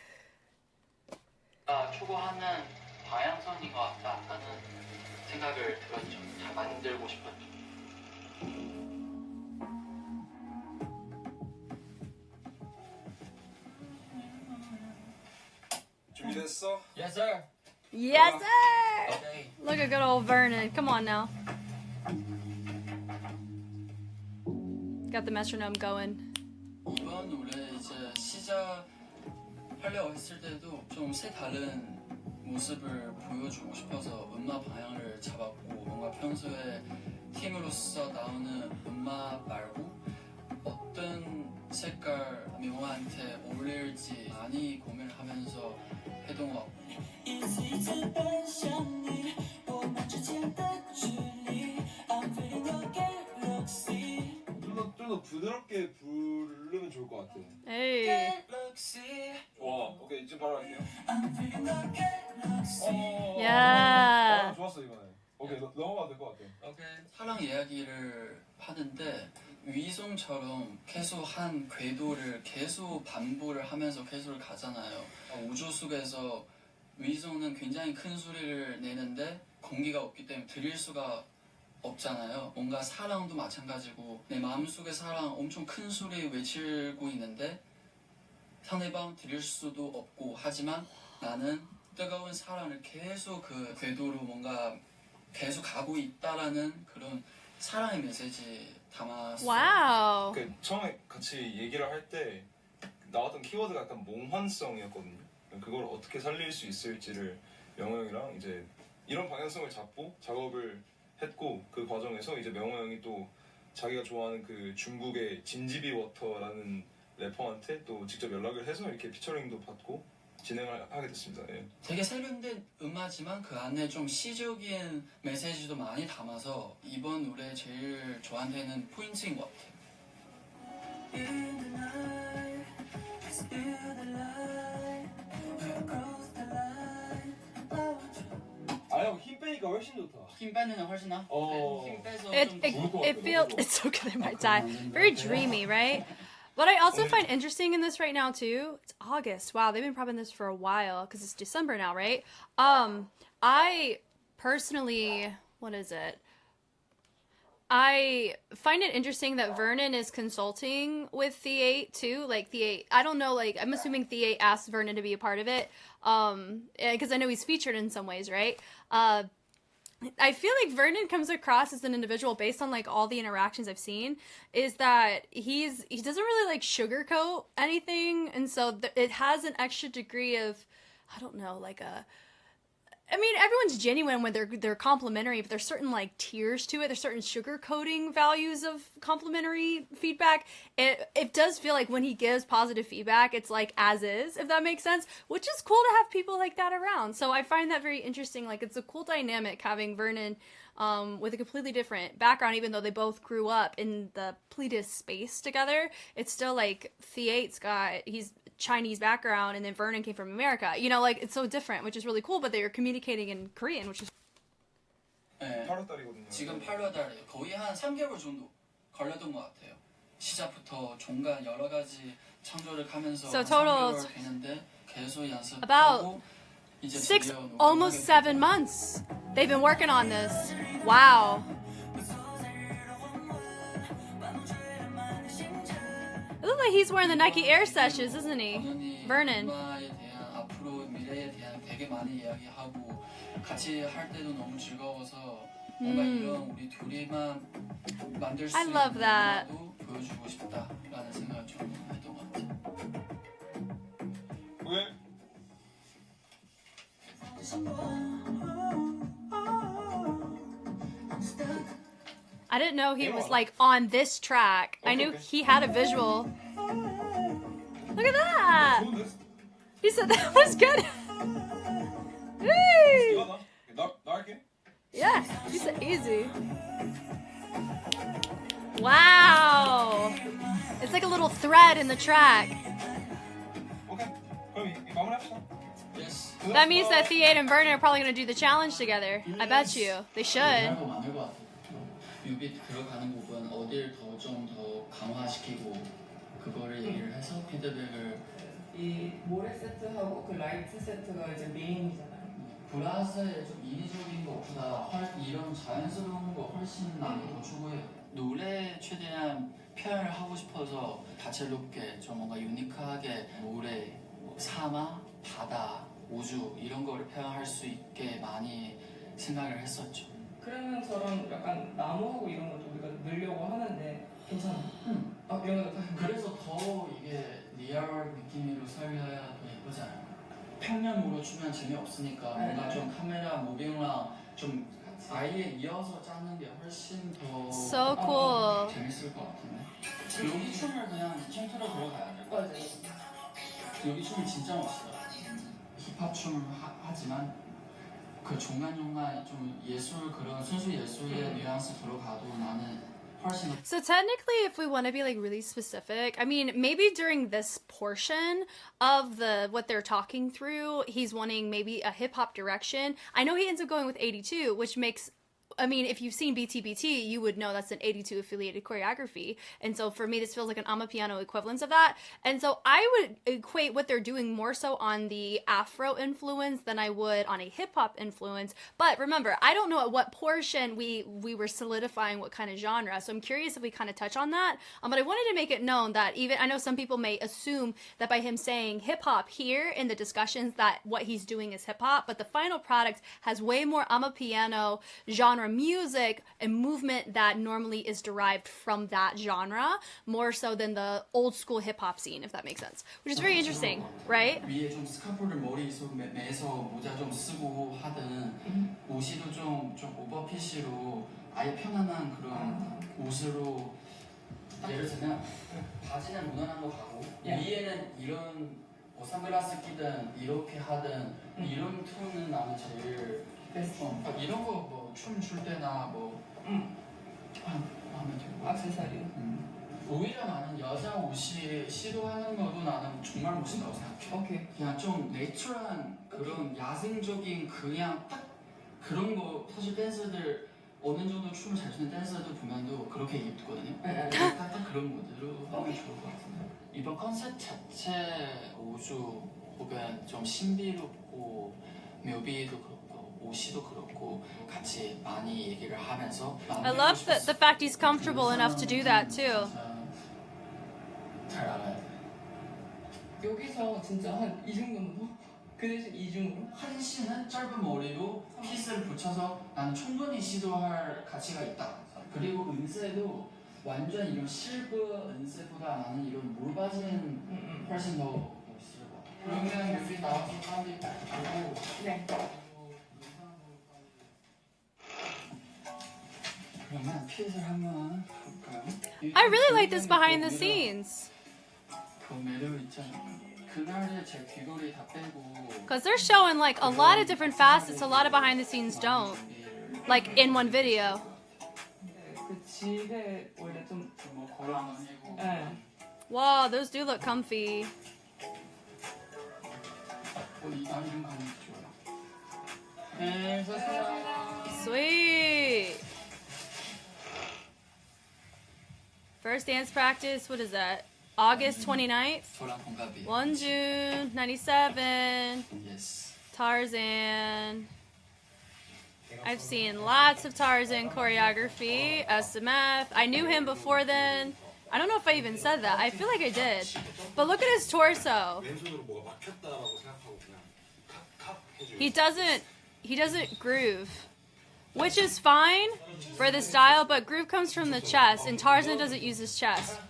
추구하는 방향성인 것 같다라는 생각을 들었죠. 잘 만들고 싶었죠. 준비됐어? Yes, sir. Yes, sir! Okay. Look at good old Vernon. Come on now. Got the metronome going. 이번 노래 이제 시작하려고 했을 때도 좀 색다른 모습을 보여주고 싶어서 음악 방향을 잡았고 뭔가 평소에 팀으로서 나오는 음악 말고 어떤 색깔 묘한테 어울릴지 많이 고민을 하면서 했던 것 같고 좀 더 부드럽게 부르면 좋을 것 같아. Hey. 와, 오케이 지금 바로 할게요. Yeah. 좋았어 이번에. 오케이 넘어가도 될 것 같아. 오케이. 사랑 이야기를 하는데 위성처럼 계속 한 궤도를 계속 반복을 하면서 계속 가잖아요. 우주 속에서 위성은 굉장히 큰 소리를 내는데 공기가 없기 때문에 드릴 수가 없잖아요. 뭔가 사랑도 마찬가지고 내 마음속의 사랑 엄청 큰 소리 외치고 있는데 상대방 드릴 수도 없고 하지만 나는 뜨거운 사랑을 계속 그 궤도로 뭔가 계속 가고 있다라는 그런 사랑의 메시지 담았어요. Wow. 그 처음에 같이 얘기를 할 때 나왔던 키워드가 약간 몽환성이었거든요. 그걸 어떻게 살릴 수 있을지를 명호 형이랑 이제 이런 방향성을 잡고 작업을 했고 그 과정에서 이제 명호 형이 또 자기가 좋아하는 그 중국의 진지비 워터라는 래퍼한테 또 직접 연락을 해서 이렇게 피처링도 받고 진행을 하게 됐습니다. 예. 되게 세련된 음악이지만 그 안에 좀 시적인 메시지도 많이 담아서 이번 노래 제일 저한테는 포인트인 것 같아요. 아 형 힘 빼니까 훨씬 좋다. 힘 빼는 게 훨씬 나? 힘 빼서 It, 좀 it feels, it's so good, I might die. Very dreamy, right? What I also find interesting in this right now too, it's August. Wow, they've been prepping this for a while because it's December now, right? I personally, what is it? I find it interesting that Vernon is consulting with The8 too. Like The8, I don't know, like I'm assuming The8 asked Vernon to be a part of it. Because I know he's featured in some ways, right? I feel like Vernon comes across as an individual based on like all the interactions I've seen is that he doesn't really like sugarcoat anything, and so it has an extra degree of, I don't know, like I mean, everyone's genuine when they're complimentary, but there's certain like tiers to it. There's certain sugarcoating values of complimentary feedback. It does feel like when he gives positive feedback, it's like as is, if that makes sense, which is cool to have people like that around. So I find that very interesting. Like it's a cool dynamic having Vernon with a completely different background, even though they both grew up in the Pledis space together. It's still like he's Chinese background, and then Vernon came from America. You know, like it's so different, which is really cool. But they're communicating in Korean, which is. 네, 8월달이거든요. 지금 8월달에 거의 한 3개월 정도 걸렸던 것 같아요. 시작부터 종간 여러 가지 창조를 하면서 So 한 total 3개월 되는데 계속 연습하고 about 이제 6, 드디어 녹음하게 almost 7 months. They've been working on this. Wow. It looks like he's wearing the Nike Air Sessions, isn't he? 당연히 Vernon. 음악에 대한 앞으로 미래에 대한 되게 많이 이야기하고 같이 할 때도 너무 즐거워서 뭔가 이런 우리 둘이만 만들 수 I 있는 love that. 음악도 보여주고 싶다라는 생각을 좀 했던 것 같아요. 왜? I didn't know he was like on this track. I knew he had a visual. Look at that. 좋은데? He said that was good. Hey. 이거 나 할게. Yeah, he said easy. Wow. It's like a little thread in the track. 오케이. 그럼 이 마무리합시다. Yes. That means that The8 and Vernon are probably going to do the challenge together. I bet you. They should. 많을 것 같아요. 뮤비 들어가는 부분 어딜 좀 더 강화시키고 그거를 얘기를 해서 피드백을 이 모래 세트하고 그 라이트 세트가 이제 메인이잖아요. 브라스의 좀 인위적인 것보다 이런 자연스러운 거 훨씬 많이 더 추구해요. 노래 최대한 표현을 하고 싶어서 다채롭게 좀 뭔가 유니크하게 모래, 사막, 바다, 우주 이런 거를 표현할 수 있게 많이 생각을 했었죠. 그러면 저런 약간 나무하고 이런 것도 우리가 넣으려고 하는데 괜찮아? 아 이런 것도 다 그래서 더 이게 리얼 느낌으로 살려야 더 예쁘잖아요. 평면으로 추면 재미없으니까 뭔가 좀 카메라 무빙이랑 좀 아예 이어서 짜는 게 훨씬 더 So cool. 재밌을 것 같은데. 여기 춤을 그냥 춤틀어 들어가야 돼. 맞아요. 여기 춤이 진짜 멋있어. 힙합 춤을 하지만 그 중간중간 좀 예술 그런 순수 예술의 뉘앙스 들어가도 나는 훨씬 So technically, if we want to be like really specific, I mean, maybe during this portion of what they're talking through, he's wanting maybe a hip hop direction. I know he ends up going with 82, which makes I mean, if you've seen BTBT, you would know that's an 82 affiliated choreography. And so for me, this feels like an Amapiano equivalence of that. And so I would equate what they're doing more so on the Afro influence than I would on a hip hop influence. But remember, I don't know at what portion we were solidifying what kind of genre. So I'm curious if we kind of touch on that. But I wanted to make it known that even, I know some people may assume that by him saying hip hop here in the discussions that what he's doing is hip hop, but the final product has way more Amapiano genre music and movement that normally is derived from that genre, more so than the old school hip hop scene, if that makes sense. Which is very interesting, right? 위에 좀 스카프를 머리속 매서 모자 좀 쓰고 하든 옷이도 좀 오버핏으로 아예 편안한 그런 옷으로 예를 들면 바지는 무난한 거 가고 위에는 이런 뭐 선글라스 끼든 이렇게 하든 이런 톤은 나는 제일 이런 거 뭐 춤 출 때나 뭐 하면 되고 액세서리. 오히려 나는 여자 옷이 시도하는 것도 나는 정말 멋있다고 생각해. 오케이. 그냥 좀 내추럴한 그런 야생적인 그냥 딱 그런 거 사실 댄서들 어느 정도 춤을 잘 추는 댄서들 보면도 그렇게 입거든요. 딱 그런 모드로 하면 좋을 것 같은데. 이번 컨셉 자체 우주 혹은 좀 신비롭고 묘비도 그렇고 옷이도 그렇고 같이 많이 얘기를 하면서 I love the fact he's comfortable enough to do that too. 잘 알아야 돼. 여기서 진짜 한 이 정도면 그 대신 이중으로? 한씨는 짧은 머리로 핏을 붙여서 나는 충분히 시도할 가치가 있다. 그리고 은세도 완전 이런 실버 은세보다 나는 이런 몰바지는 훨씬 더 멋있을 것 같아. 그러면 여기 나와서 사람들이 보고 네. 그러면 핏을 한번 볼까요? I really like this behind the scenes. 그 매력 있잖아. 그날에 제 귀걸이 다 빼고 Because they're showing like a lot of different facets, a lot of behind the scenes don't. Like in one video. 그 집에 원래 좀 뭐 거랑 아니고 네. Wow, those do look comfy. 이런 감이 좋아요. 네, 수고하셨습니다. Sweet. First dance practice, what is that? August 29th? 저랑 동갑이에요. 1 June 97. Yes. Tarzan. I've seen lots of Tarzan choreography. SMF. I knew him before then. I don't know if I even said that. I feel like I did. But look at his torso. 왼손으로 뭐가 막혔다라고 생각하고 그냥 칵칵 해줘요. He doesn't groove. Which is fine for the style, but groove comes from the chest, and Tarzan doesn't use his chest.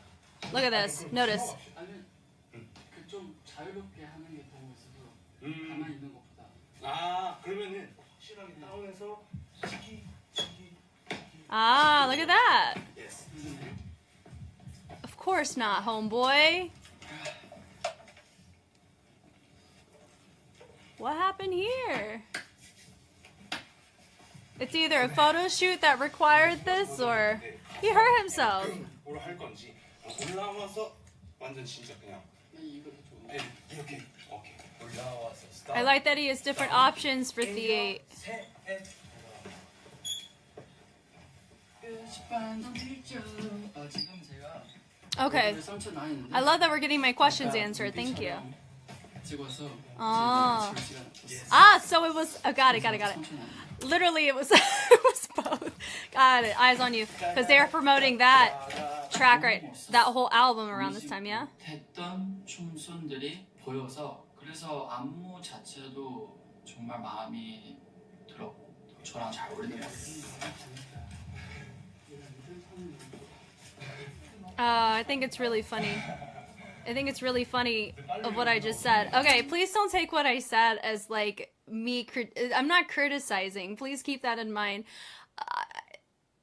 Look at this. Notice. 아니, 그좀 자유롭게 하는 게 더 멋있어. 가만히 있는 것보다. 아 그러면은 확실하게 다운해서 Ah, look at that. 예스. Of course not, homeboy. What happened here? It's either a photo shoot that required this, or he hurt himself. 뭐로 할 건지 올라와서 완전 진짜 그냥 이것도 좋은데. 이렇게 오케이 올라와서 스탑. I like that he has different options for the 지금 제가 Okay. I love that we're getting my questions answered. Thank you. 찍어서 Oh. So it was. Oh, got it. Literally, it was it was both. Got it. Eyes on you, because they are promoting that track that whole album around this time. Yeah. 했던 춤선들이 보여서 그래서 안무 자체도 정말 마음이 들었고 저랑 잘 어울리는 것 같아요. I think it's really funny. I think it's really funny of what I just said. Okay, please don't take what I said as like me. I'm not criticizing. Please keep that in mind.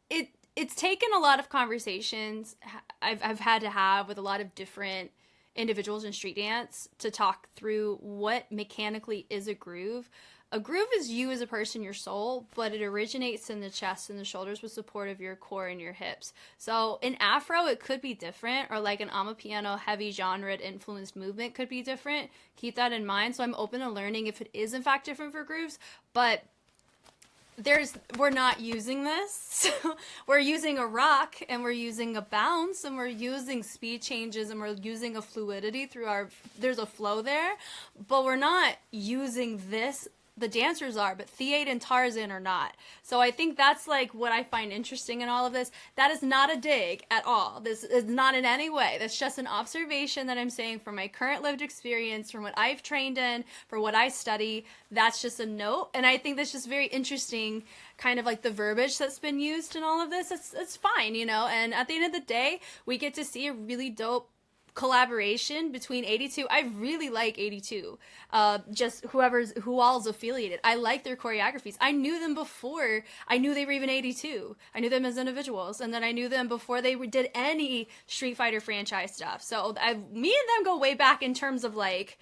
It's taken a lot of conversations I've had to have with a lot of different individuals in street dance to talk through what mechanically is a groove. A groove is you as a person, your soul, but it originates in the chest and the shoulders with support of your core and your hips. So in Afro, it could be different, or like an Amapiano heavy genre influenced movement could be different. Keep that in mind. So I'm open to learning if it is in fact different for grooves, but we're not using this. We're using a rock, and we're using a bounce, and we're using speed changes, and we're using a fluidity through there's a flow there, but we're not using this. The dancers are, but Theate and Tarzan are not. So I think that's like what I find interesting in all of this. That is not a dig at all. This is not in any way. That's just an observation that I'm saying from my current lived experience, from what I've trained in, for what I study. That's just a note. And I think that's just very interesting, kind of like the verbiage that's been used in all of this. It's fine, you know? And at the end of the day, we get to see a really dope collaboration between 82. I really like 82. Just who all's affiliated. I like their choreographies. I knew them before I knew they were even 82. I knew them as individuals, and then I knew them before they did any Street Fighter franchise stuff. So me and them go way back in terms of like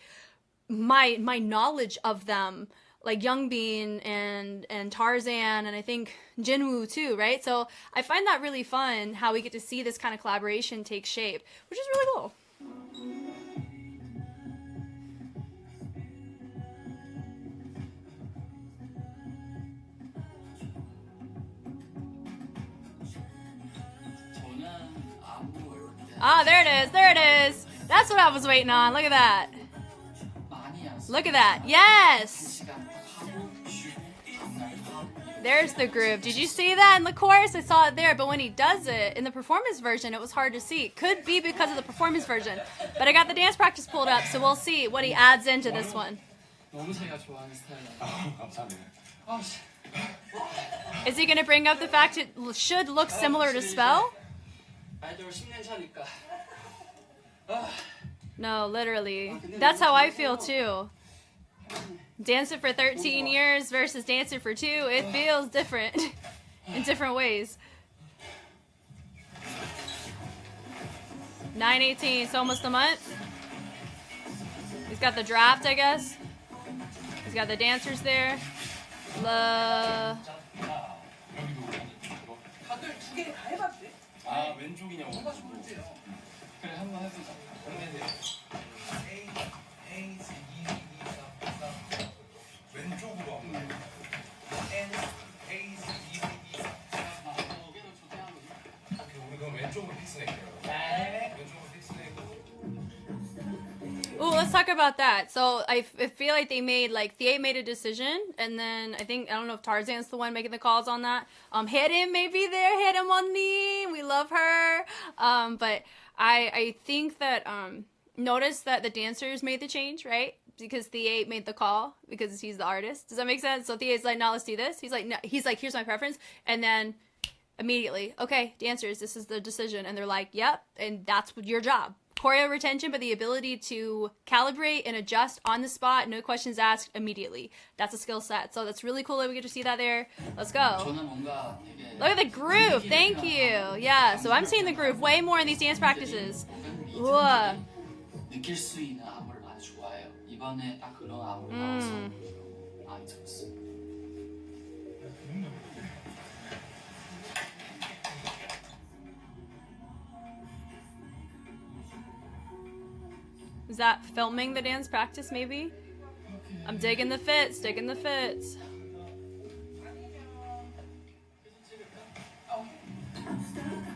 my knowledge of them, like Youngbin and Tarzan, and I think Jinwoo too, right? So I find that really fun how we get to see this kind of collaboration take shape, which is really cool. Ah, there it is. There it is. That's what I was waiting on. Look at that. Look at that. Yes. There's the groove. Did you see that in the chorus? I saw it there, but when he does it in the performance version, it was hard to see. Could be because of the performance version. But I got the dance practice pulled up, so we'll see what he adds into this one. 너무 제가 좋아하는 스타일이에요. 감사합니다. Is he going to bring up the fact it should look similar to Spell? 아이돌 10년 차니까. No, literally. That's how I feel too. Dancing for 13 years versus dancing for 2, it feels different in different ways. 9/18, so almost a month. He's got the draft, I guess. He's got the dancers there. 다들 2개 다 해봤대. 아 왼쪽이냐고. 그래 한번 해보자. 왼쪽으로 한번. 우리 그럼 왼쪽으로 픽스낼게요. 왼쪽으로 픽스내고. Ooh, let's talk about that. So I feel like they made, like, Theate made a decision, and then I don't know if Tarzan's the one making the calls on that. Hidden may be there, Hidden on knee. We love her. But I think that, notice that the dancers made the change, right? Because Theate made the call, because he's the artist. Does that make sense? So Theate's like, no, let's do this. He's like, no, here's my preference. And then immediately, okay, dancers, this is the decision. And they're like, yep, and that's your job. Choreo retention, but the ability to calibrate and adjust on the spot, no questions asked, immediately. That's a skill set. So that's really cool that we get to see that there. Let's go. 저는 뭔가 되게 Look at the groove. Thank you. Yeah, so I'm seeing the groove way more in these dance practices. Whoa. 느낄 수 있는 안무를 많이 좋아해요. 이번에 딱 그런 안무를 나와서 많이 들었어요. Is that filming the dance practice, maybe? I'm digging the fits, digging the fits.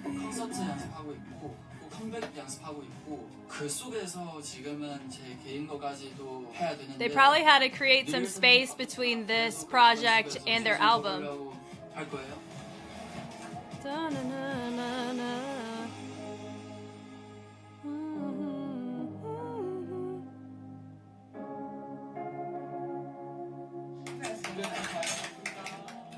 콘서트 연습하고 있고 또 컴백 연습하고 있고 그 속에서 지금은 제 개인 거까지도 해야 되는데 They probably had to create some space between this project and their album. 할 거예요.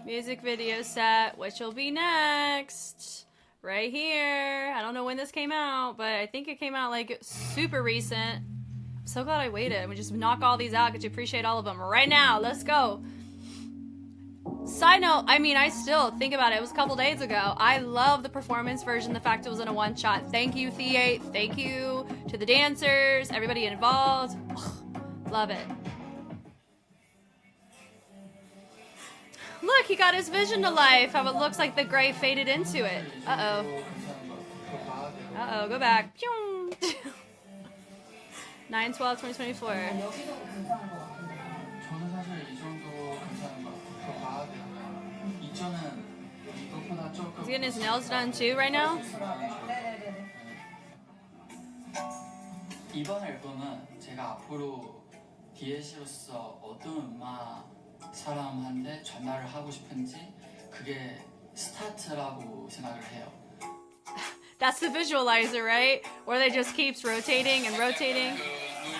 Music video set, which will be next. Right here. I don't know when this came out, but I think it came out like super recent. I'm so glad I waited. We just knock all these out, get to appreciate all of them right now. Let's go. Side note, I mean, I still think about it. It was a couple days ago. I love the performance version, the fact it was in a one-shot. Thank you, Theate. Thank you to the dancers, everybody involved. Love it. Look, he got his vision to life. How it looks like the gray faded into it. Uh-oh. Uh-oh, go back. 9/12/2024. 저는 사실 이 정도 괜찮은 거 같아요. 더 봐야 돼요. 저는 이것보다 조금 He's getting his nails done too right now. 네네네. 이번 앨범은 제가 앞으로 DS로서 어떤 음악 사람한테 전달을 하고 싶은지 그게 스타트라고 생각을 해요. That's the visualizer, right? Where they just keeps rotating and rotating. 그 노래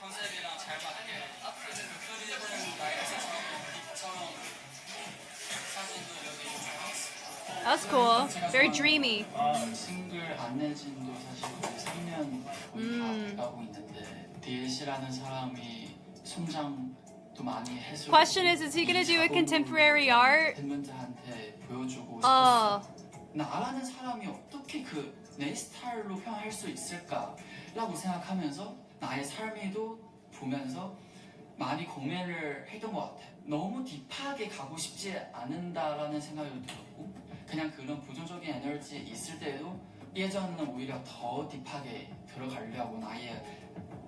컨셉이랑 잘 맞게 앞으로 그 프리즈는 나이트처럼 사진도 여기 있어요. That's cool. Very dreamy. 싱글 안내진도 사실 거의 3년 거의 다 돼가고 있는데 DS라는 사람이 성장도 많이 해서 Question is he gonna do a contemporary art? 팬분들한테 보여주고 싶었어. Oh, 나라는 사람이 어떻게 그 내 스타일로 표현할 수 있을까라고 생각하면서 나의 삶에도 보면서 많이 고민을 했던 것 같아. 너무 딥하게 가고 싶지 않는다라는 생각이 들었고 그냥 그런 부정적인 에너지 있을 때도 예전에는 오히려 더 딥하게 들어가려고 나의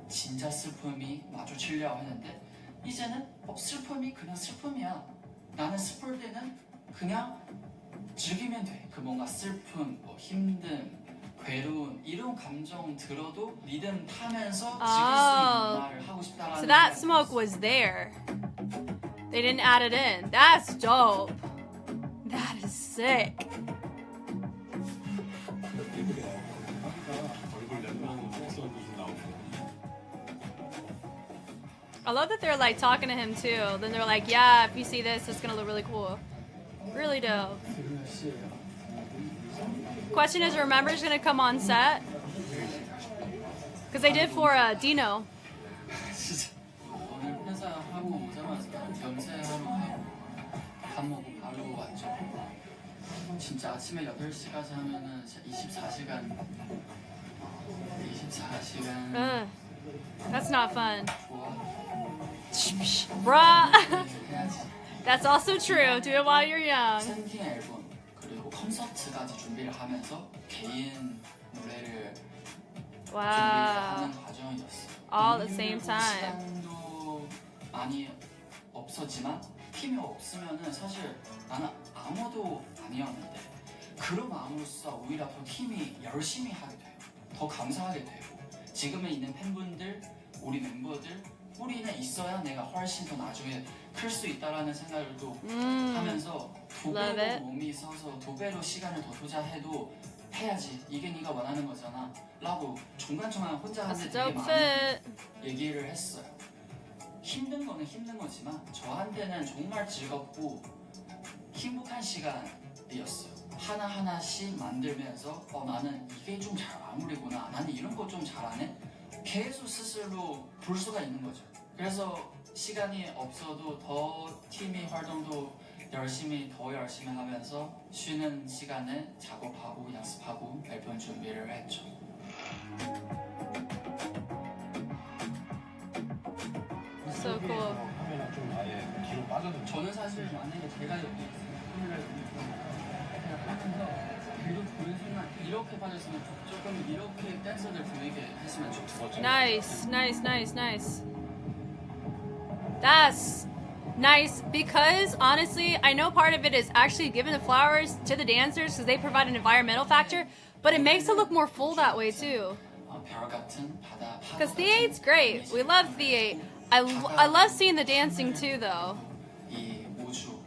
진짜 슬픔이 마주치려고 했는데 이제는 슬픔이 그냥 슬픔이야. 나는 슬플 때는 그냥 즐기면 돼. 그 뭔가 슬픔, 뭐 힘듦, 괴로운 이런 감정 들어도 리듬 타면서 즐길 수 있는 말을 하고 싶다라는 so that 생각이 smoke 들었어. was there. They didn't add it in. That's dope. That is sick. I love that they're like talking to him too. Then they're like, yeah, if you see this, it's gonna look really cool. Really dope. Question is, are members gonna come on set? Because they did for Dino. 진짜 오늘 회사하고 오자마자 겸세하러 가고 밥 먹고 바로 왔죠. 진짜 아침에 8시까지 하면은 24시간 Ugh, that's not fun. 좋아. Bruh. 해야지. That's also true. Do it while you're young. 샌팅 앨범 그리고 콘서트까지 준비를 하면서 개인 노래를 준비를 Wow. 하는 과정이었어요. All 너무 at the same 힘들고 time. 시간도 많이 없었지만 팀이 없으면은 사실 나는 아무도 아니었는데 그런 마음으로써 오히려 더 팀이 열심히 하게 돼요. 더 감사하게 되고 지금에 있는 팬분들, 우리 멤버들 뿌리는 있어야 내가 훨씬 더 나중에 클 수 있다라는 생각을 또 하면서 두 Love 배로 it. 몸이 있어서 두 배로 시간을 더 투자해도 해야지 이게 네가 원하는 거잖아 라고 중간중간 혼자 That's 하는데 a 되게 dope 많이 fit. 얘기를 했어요. 힘든 거는 힘든 거지만 저한테는 정말 즐겁고 행복한 시간이었어요. 하나하나씩 만들면서 나는 이게 좀 잘 마무리구나, 나는 이런 거 좀 잘하네, 계속 스스로 볼 수가 있는 거죠. 그래서 시간이 없어도 더 팀이 활동도 더 열심히 하면서 쉬는 시간에 작업하고 연습하고 앨범 준비를 했죠. So cool. 카메라 좀 아예 뒤로 빠져든. 저는 사실 만약에 제가 여기 있으면 카메라를 생각하면서 계속 보는 순간 이렇게 빠졌으면 조금 이렇게 댄서들 보이게 했으면 좋겠어요. Nice, nice, nice, nice. That's nice because honestly, I know part of it is actually giving the flowers to the dancers because they provide an environmental factor, but it makes it look more full that way too. 별 같은 바다. Because The8's great. We love The8. I love seeing the dancing too though. 이 우주,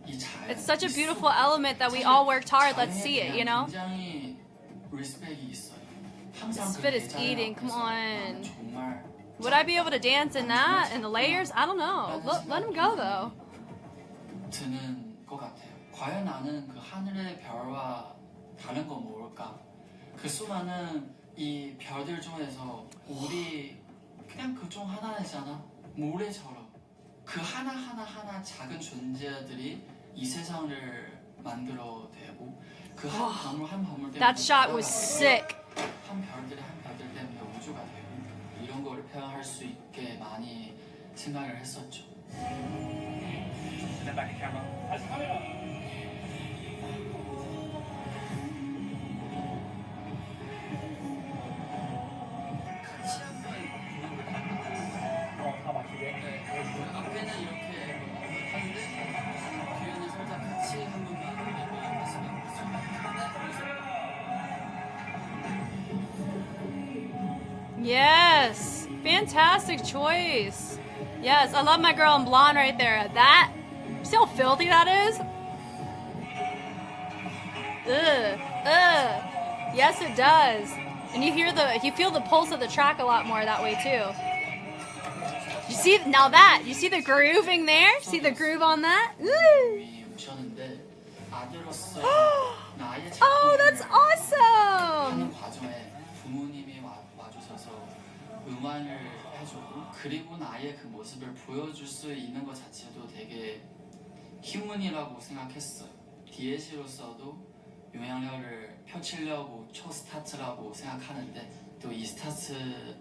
이 자연. It's such a beautiful element that we all worked hard. Let's see it, you know? 굉장히 리스펙이 있어요. 항상 This 그 fit is 대자연 eating, come 앞에서 나는 on. 정말 Would I be able to dance in that and the layers? I don't know. Let him go though. 드는 것 같아요. 과연 나는 그 하늘의 별과 다른 건 뭘까? 그 수많은 이 별들 중에서 우리 그냥 그 중 하나잖아. 모래처럼 그 하나 작은 존재들이 이 세상을 만들어내고 그 한 방울 한 방울 때문에 That shot was sick. 한 별들 때문에 우주가 되고 이런 거를 표현할 수 있게 많이 생각을 했었죠. 같이 한번 다 맞추게. 앞에는 이렇게 하는데 뒤에는 살짝 같이 한번 Fantastic choice. Yes, I love my girl in blonde right there. That, see how filthy that is? Ugh, ugh. Yes, it does. And you feel the pulse of the track a lot more that way too. You see, now that, you see the grooving there? See the groove on that? Ooh. 오셨는데 아들로서 나의 Oh, that's 하는 awesome! 과정에 부모님이 와주셔서 응원을 해주고 그리고 나의 그 모습을 보여줄 수 있는 것 자체도 되게 힘운이라고 생각했어요. DS로서도 영향력을 펼치려고 초 스타트라고 생각하는데 또 이 스타트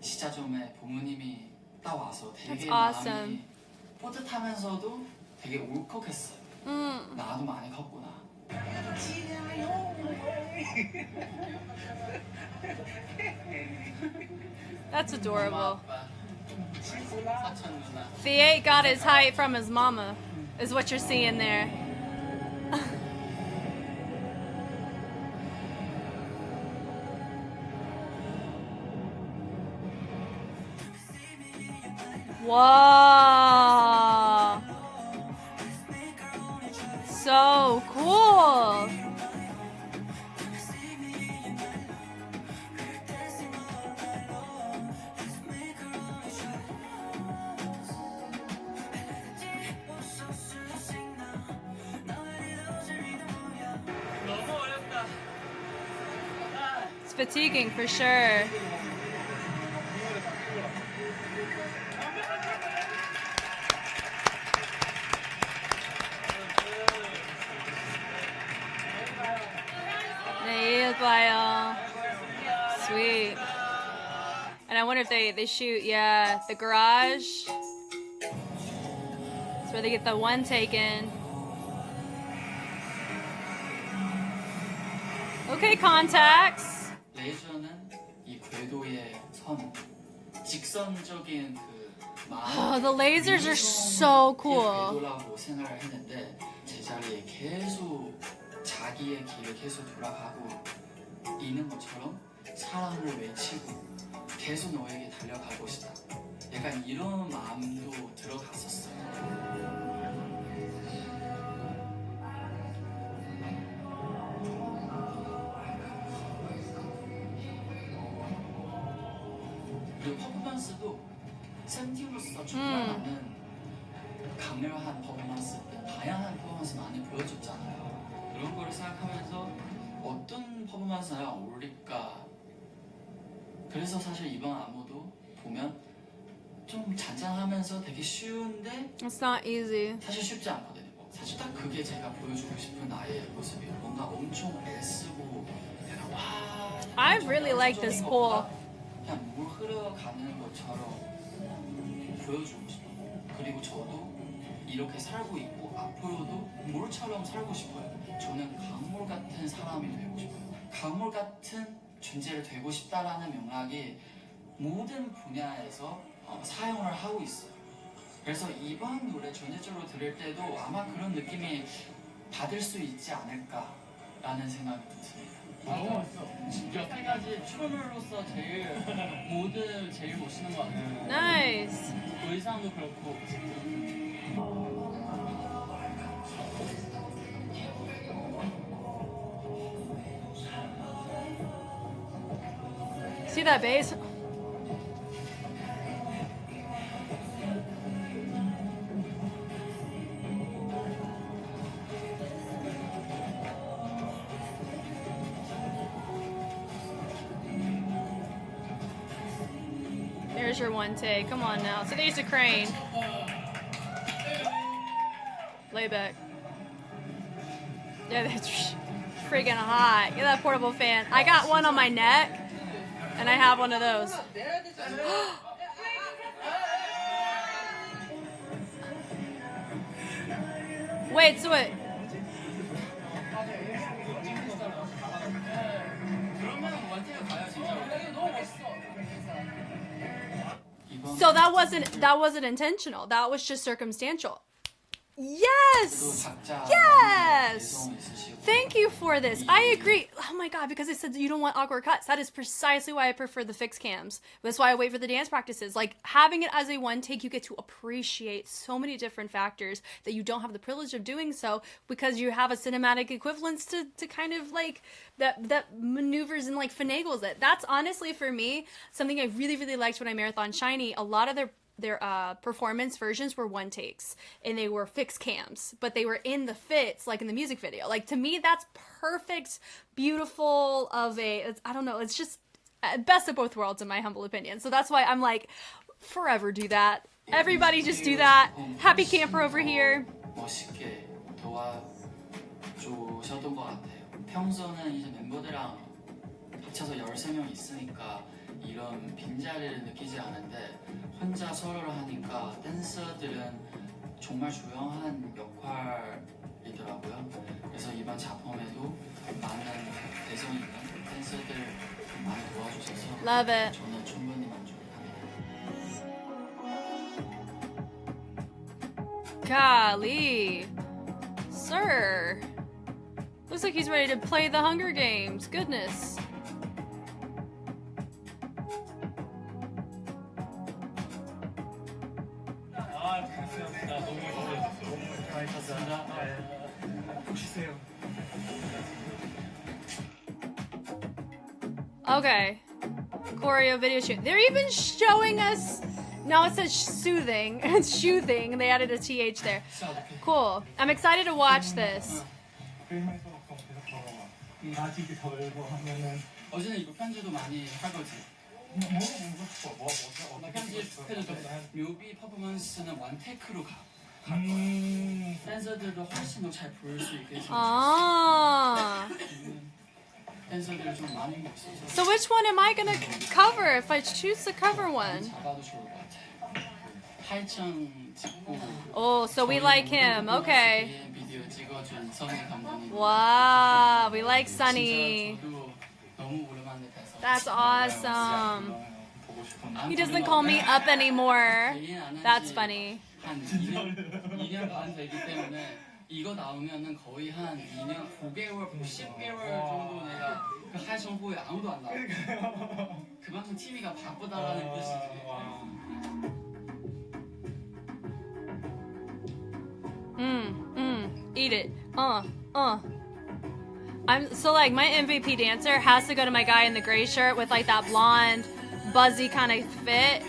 시작점에 부모님이 딱 와서 되게 That's awesome. 마음이 뿌듯하면서도 되게 울컥했어요. 나도 많이 컸구나. That's adorable. 사촌 누나. The8 got his height from his mama, is what you're seeing there. Wow. So cool. It's fatiguing for sure. 네, 봐요. Sweet. And I wonder if they shoot, yeah, the garage. That's where they get the one taken. Okay, contacts. 레이저는 이 궤도의 선, 직선적인 그 Oh, the lasers are so cool. 궤도라고 생각을 했는데 제자리에 계속 자기의 길을 계속 돌아가고 있는 것처럼 사랑을 외치고 계속 너에게 달려가고 싶다. 약간 이런 마음도 들어갔었어요. 그리고 퍼포먼스도 샘팅으로서 정말 많은 강렬한 퍼포먼스, 다양한 퍼포먼스 많이 보여줬잖아요. 그런 거를 생각하면서 어떤 퍼포먼스가 어울릴까. 그래서 사실 이번 안무도 보면 좀 잔잔하면서 되게 쉬운데 It's not easy. 사실 쉽지 않거든요. 사실 딱 그게 제가 보여주고 싶은 나의 모습이에요. 뭔가 엄청 애쓰고 약간 와. I really like this pool. 그냥 물 흘러가는 것처럼 보여주고 싶어요. 그리고 저도 이렇게 살고 있고 앞으로도 물처럼 살고 싶어요. 저는 강물 같은 사람이 되고 싶어요. 강물 같은 존재를 되고 싶다라는 맥락이 모든 분야에서 사용을 하고 있어요. 그래서 이번 노래 전체적으로 들을 때도 아마 그런 느낌이 받을 수 있지 않을까라는 생각이 듭니다. 너무 멋있어. 진짜 세 가지 춤으로서 제일 멋있는 것 같아요. Nice. 의상도 그렇고. See that bass? There's your one take. Come on now. So there's a crane. Lay back. Yeah, that's freaking hot. Get that portable fan. I got one on my neck, and I have one of those. Wait, so what? So that wasn't intentional. That was just circumstantial. Yes! 각자 Yes! 개성 있으시고. Thank you for this. I agree. Oh my god, because I said you don't want awkward cuts. That is precisely why I prefer the fixed cams. That's why I wait for the dance practices. Like, having it as a one take, you get to appreciate so many different factors that you don't have the privilege of doing so because you have a cinematic equivalence to kind of like that maneuvers and like finagles it. That's honestly for me something I really, really liked when I marathon Shiny. A lot of their performance versions were one takes and they were fixed cams, but they were in the fits like in the music video. Like, to me, that's perfect, beautiful of a, I don't know, it's just best of both worlds in my humble opinion. So that's why I'm like, forever do that. Everybody just do that. Happy camper over here. 멋있게 도와주셨던 것 같아요. 평소는 이제 멤버들이랑 합쳐서 13명 있으니까 이런 빈자리를 느끼지 않은데 혼자 서로를 하니까 댄서들은 정말 조용한 역할이더라고요. 그래서 이번 작품에도 많은 개성 있는 댄서들 많이 도와주셔서 Love it. 저는 충분히 만족합니다. Golly. Sir. Looks like he's ready to play the Hunger Games. Goodness. 아, 감사합니다. 너무 감사합니다. 꼭 쉬세요. Okay. Choreo video shoot. They're even showing us. Now it says soothing. It's soothing. They added a TH there. Cool. I'm excited to watch this. 아직이 더 열고 하면은 어제는 이거 편지도 많이 할 거지. 나 편집해도 뮤비 퍼포먼스는 원테이크로 갈 거야. 댄서들도 훨씬 더 잘 보일 수 있게 Ah. 댄서들을 좀 많이 있어서 So which one am I gonna cover if I choose to cover one? 잡아도 좋을 것 같아. 8천 찍고 Oh, so we like him. Okay. 비디오 찍어준 선희 감독님. Wow, we like Sunny. 진짜 저도 너무 오랜만에 뵈서 That's awesome. 보고 싶은 He doesn't call me up anymore. 개인 안 That's 한지 funny. 한 2년 반 되기 때문에 이거 나오면은 거의 한 2년 9개월, 10개월 정도 내가 그 하이성호에 아무도 안 나와. 그만큼 TV가 바쁘다라는 뜻이지. Eat it. I'm so like my MVP dancer has to go to my guy in the gray shirt with like that blonde, buzzy kind of fit.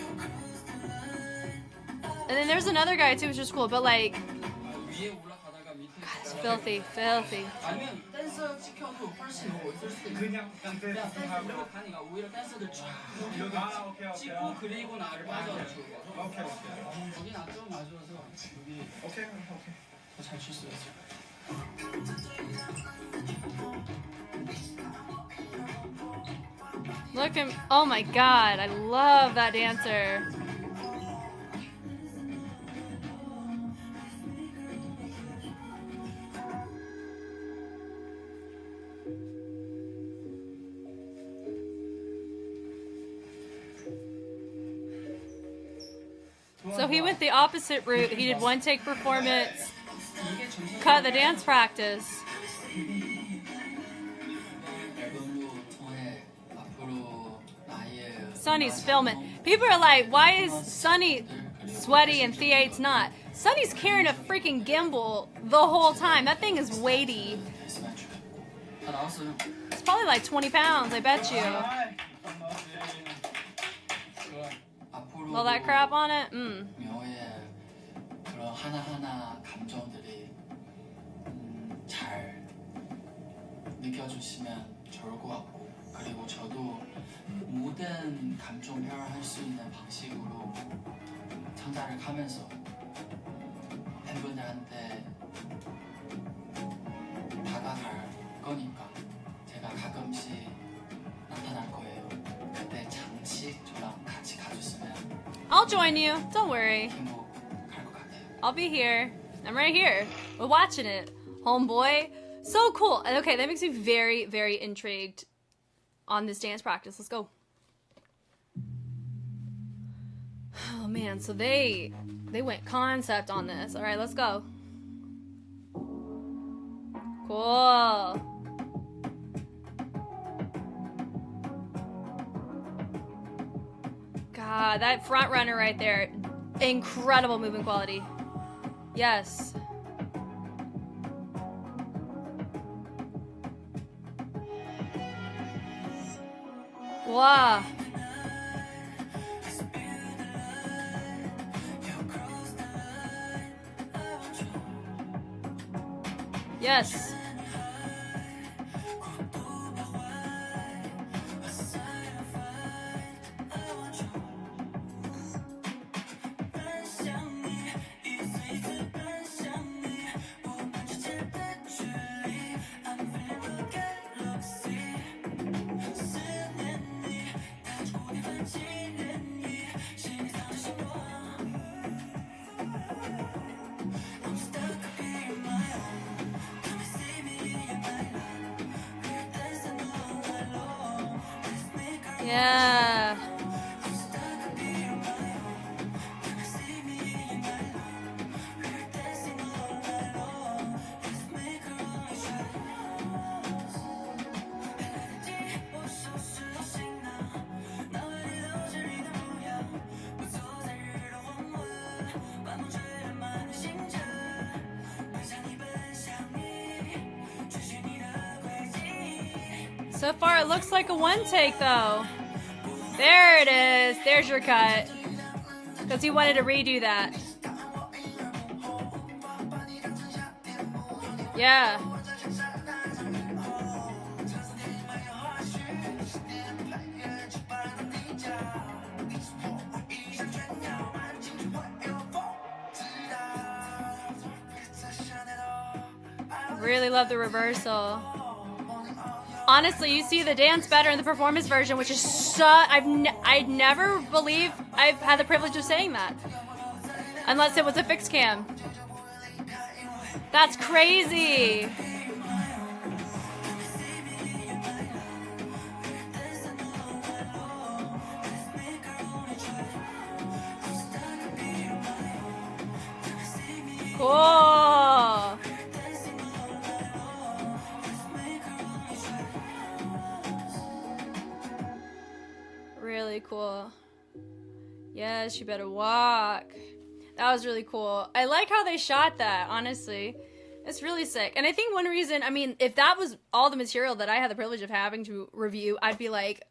And then there's another guy too, which is cool, but like, 위에 올라가다가 밑에 it's filthy, filthy. 아니면 댄서 시켜도 훨씬 더 있을 수도 있어. 그냥 댄서 이러고 가니까 오히려 댄서들 쫙 이렇게 찍고 그리고 나를 빠져도 좋을 것 같아. 거기 나 좀 맞아서 여기 더 잘 출 수 있어. Look at, oh my god, I love that dancer. So he went the opposite route. He did one take performance, cut the dance practice. 앨범도 통해 앞으로 나의 Sunny's filming. People are like, why is Sunny sweaty and Theate's not? Sunny's carrying a freaking gimbal the whole time. That thing is weighty. 됐으면 좋겠다. 다 나왔어요. It's probably like 20 pounds, I bet you. 앞으로 All that crap on it? 묘의 그런 하나하나 감정들이 잘 느껴주시면 좋을 것 같고 그리고 저도 모든 감정 표현할 수 있는 방식으로 창작을 하면서 팬분들한테 다가갈 거니까 제가 가끔씩 나타날 거예요. 그때 잠시 저랑 같이 가줬으면 I'll join you. Don't worry. 행복할 것 같아요. I'll be here. I'm right here. We're watching it. Homeboy. So cool. And okay, that makes me very, very intrigued on this dance practice. Let's go. Oh man, so they went concept on this. All right, let's go. Cool. God, that front runner right there. Incredible movement quality. Yes. Wow. Yes. Yeah. So far, it looks like a one take, though. There it is. There's your cut. Because he wanted to redo that. Yeah. Really love the reversal. Honestly, you see the dance better in the performance version, which is I'd never believe I've had the privilege of saying that. Unless it was a fixed cam. That's crazy. Cool. Really cool. Yes, you better walk. That was really cool. I like how they shot that, honestly. It's really sick. And I think one reason, I mean, if that was all the material that I had the privilege of having to review, I'd be like,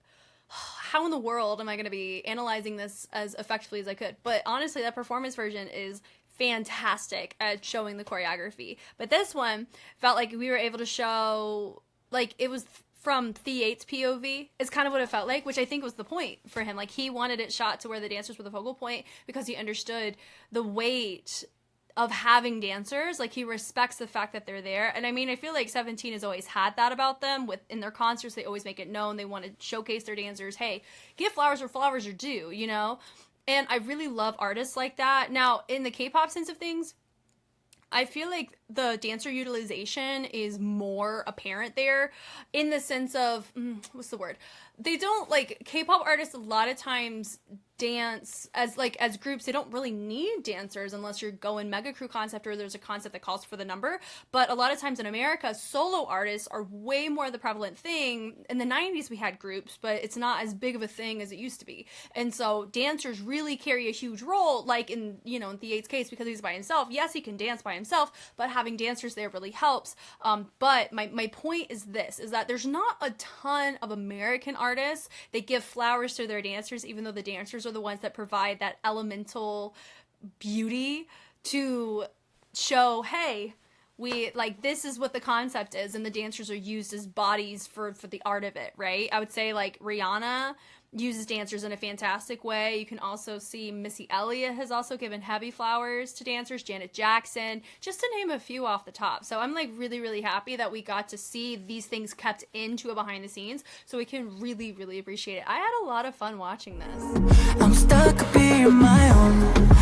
how in the world am I going to be analyzing this as effectively as I could? But honestly, that performance version is fantastic at showing the choreography. But this one felt like we were able to show, like, it was from The8's POV is kind of what it felt like, which I think was the point for him. Like, he wanted it shot to where the dancers were the focal point because he understood the weight of having dancers. Like, he respects the fact that they're there. And I mean, I feel like 17 has always had that about them. In their concerts, they always make it known they want to showcase their dancers. Hey, give flowers where flowers are due, you know? And I really love artists like that. Now, in the K-pop sense of things, I feel like the dancer utilization is more apparent there in the sense of, what's the word? They don't, like, K-pop artists a lot of times dance as groups. They don't really need dancers unless you're going mega crew concept or there's a concept that calls for the number. But a lot of times in America, solo artists are way more the prevalent thing. In the 90s we had groups, but it's not as big of a thing as it used to be. And so dancers really carry a huge role, like in The8's case, because he's by himself. Yes, he can dance by himself, but having dancers there really helps. But my point is this, is that there's not a ton of American artists that give flowers to their dancers, even though the dancers are the ones that provide that elemental beauty to show, hey, we, like, this is what the concept is, and the dancers are used as bodies for the art of it, right? I would say, like, Rihanna uses dancers in a fantastic way. You can also see Missy Elliott has also given heavy flowers to dancers, Janet Jackson, just to name a few off the top. So I'm, like, really, really happy that we got to see these things kept into a behind the scenes so we can really, really appreciate it. I had a lot of fun watching this. I'm stuck being my own.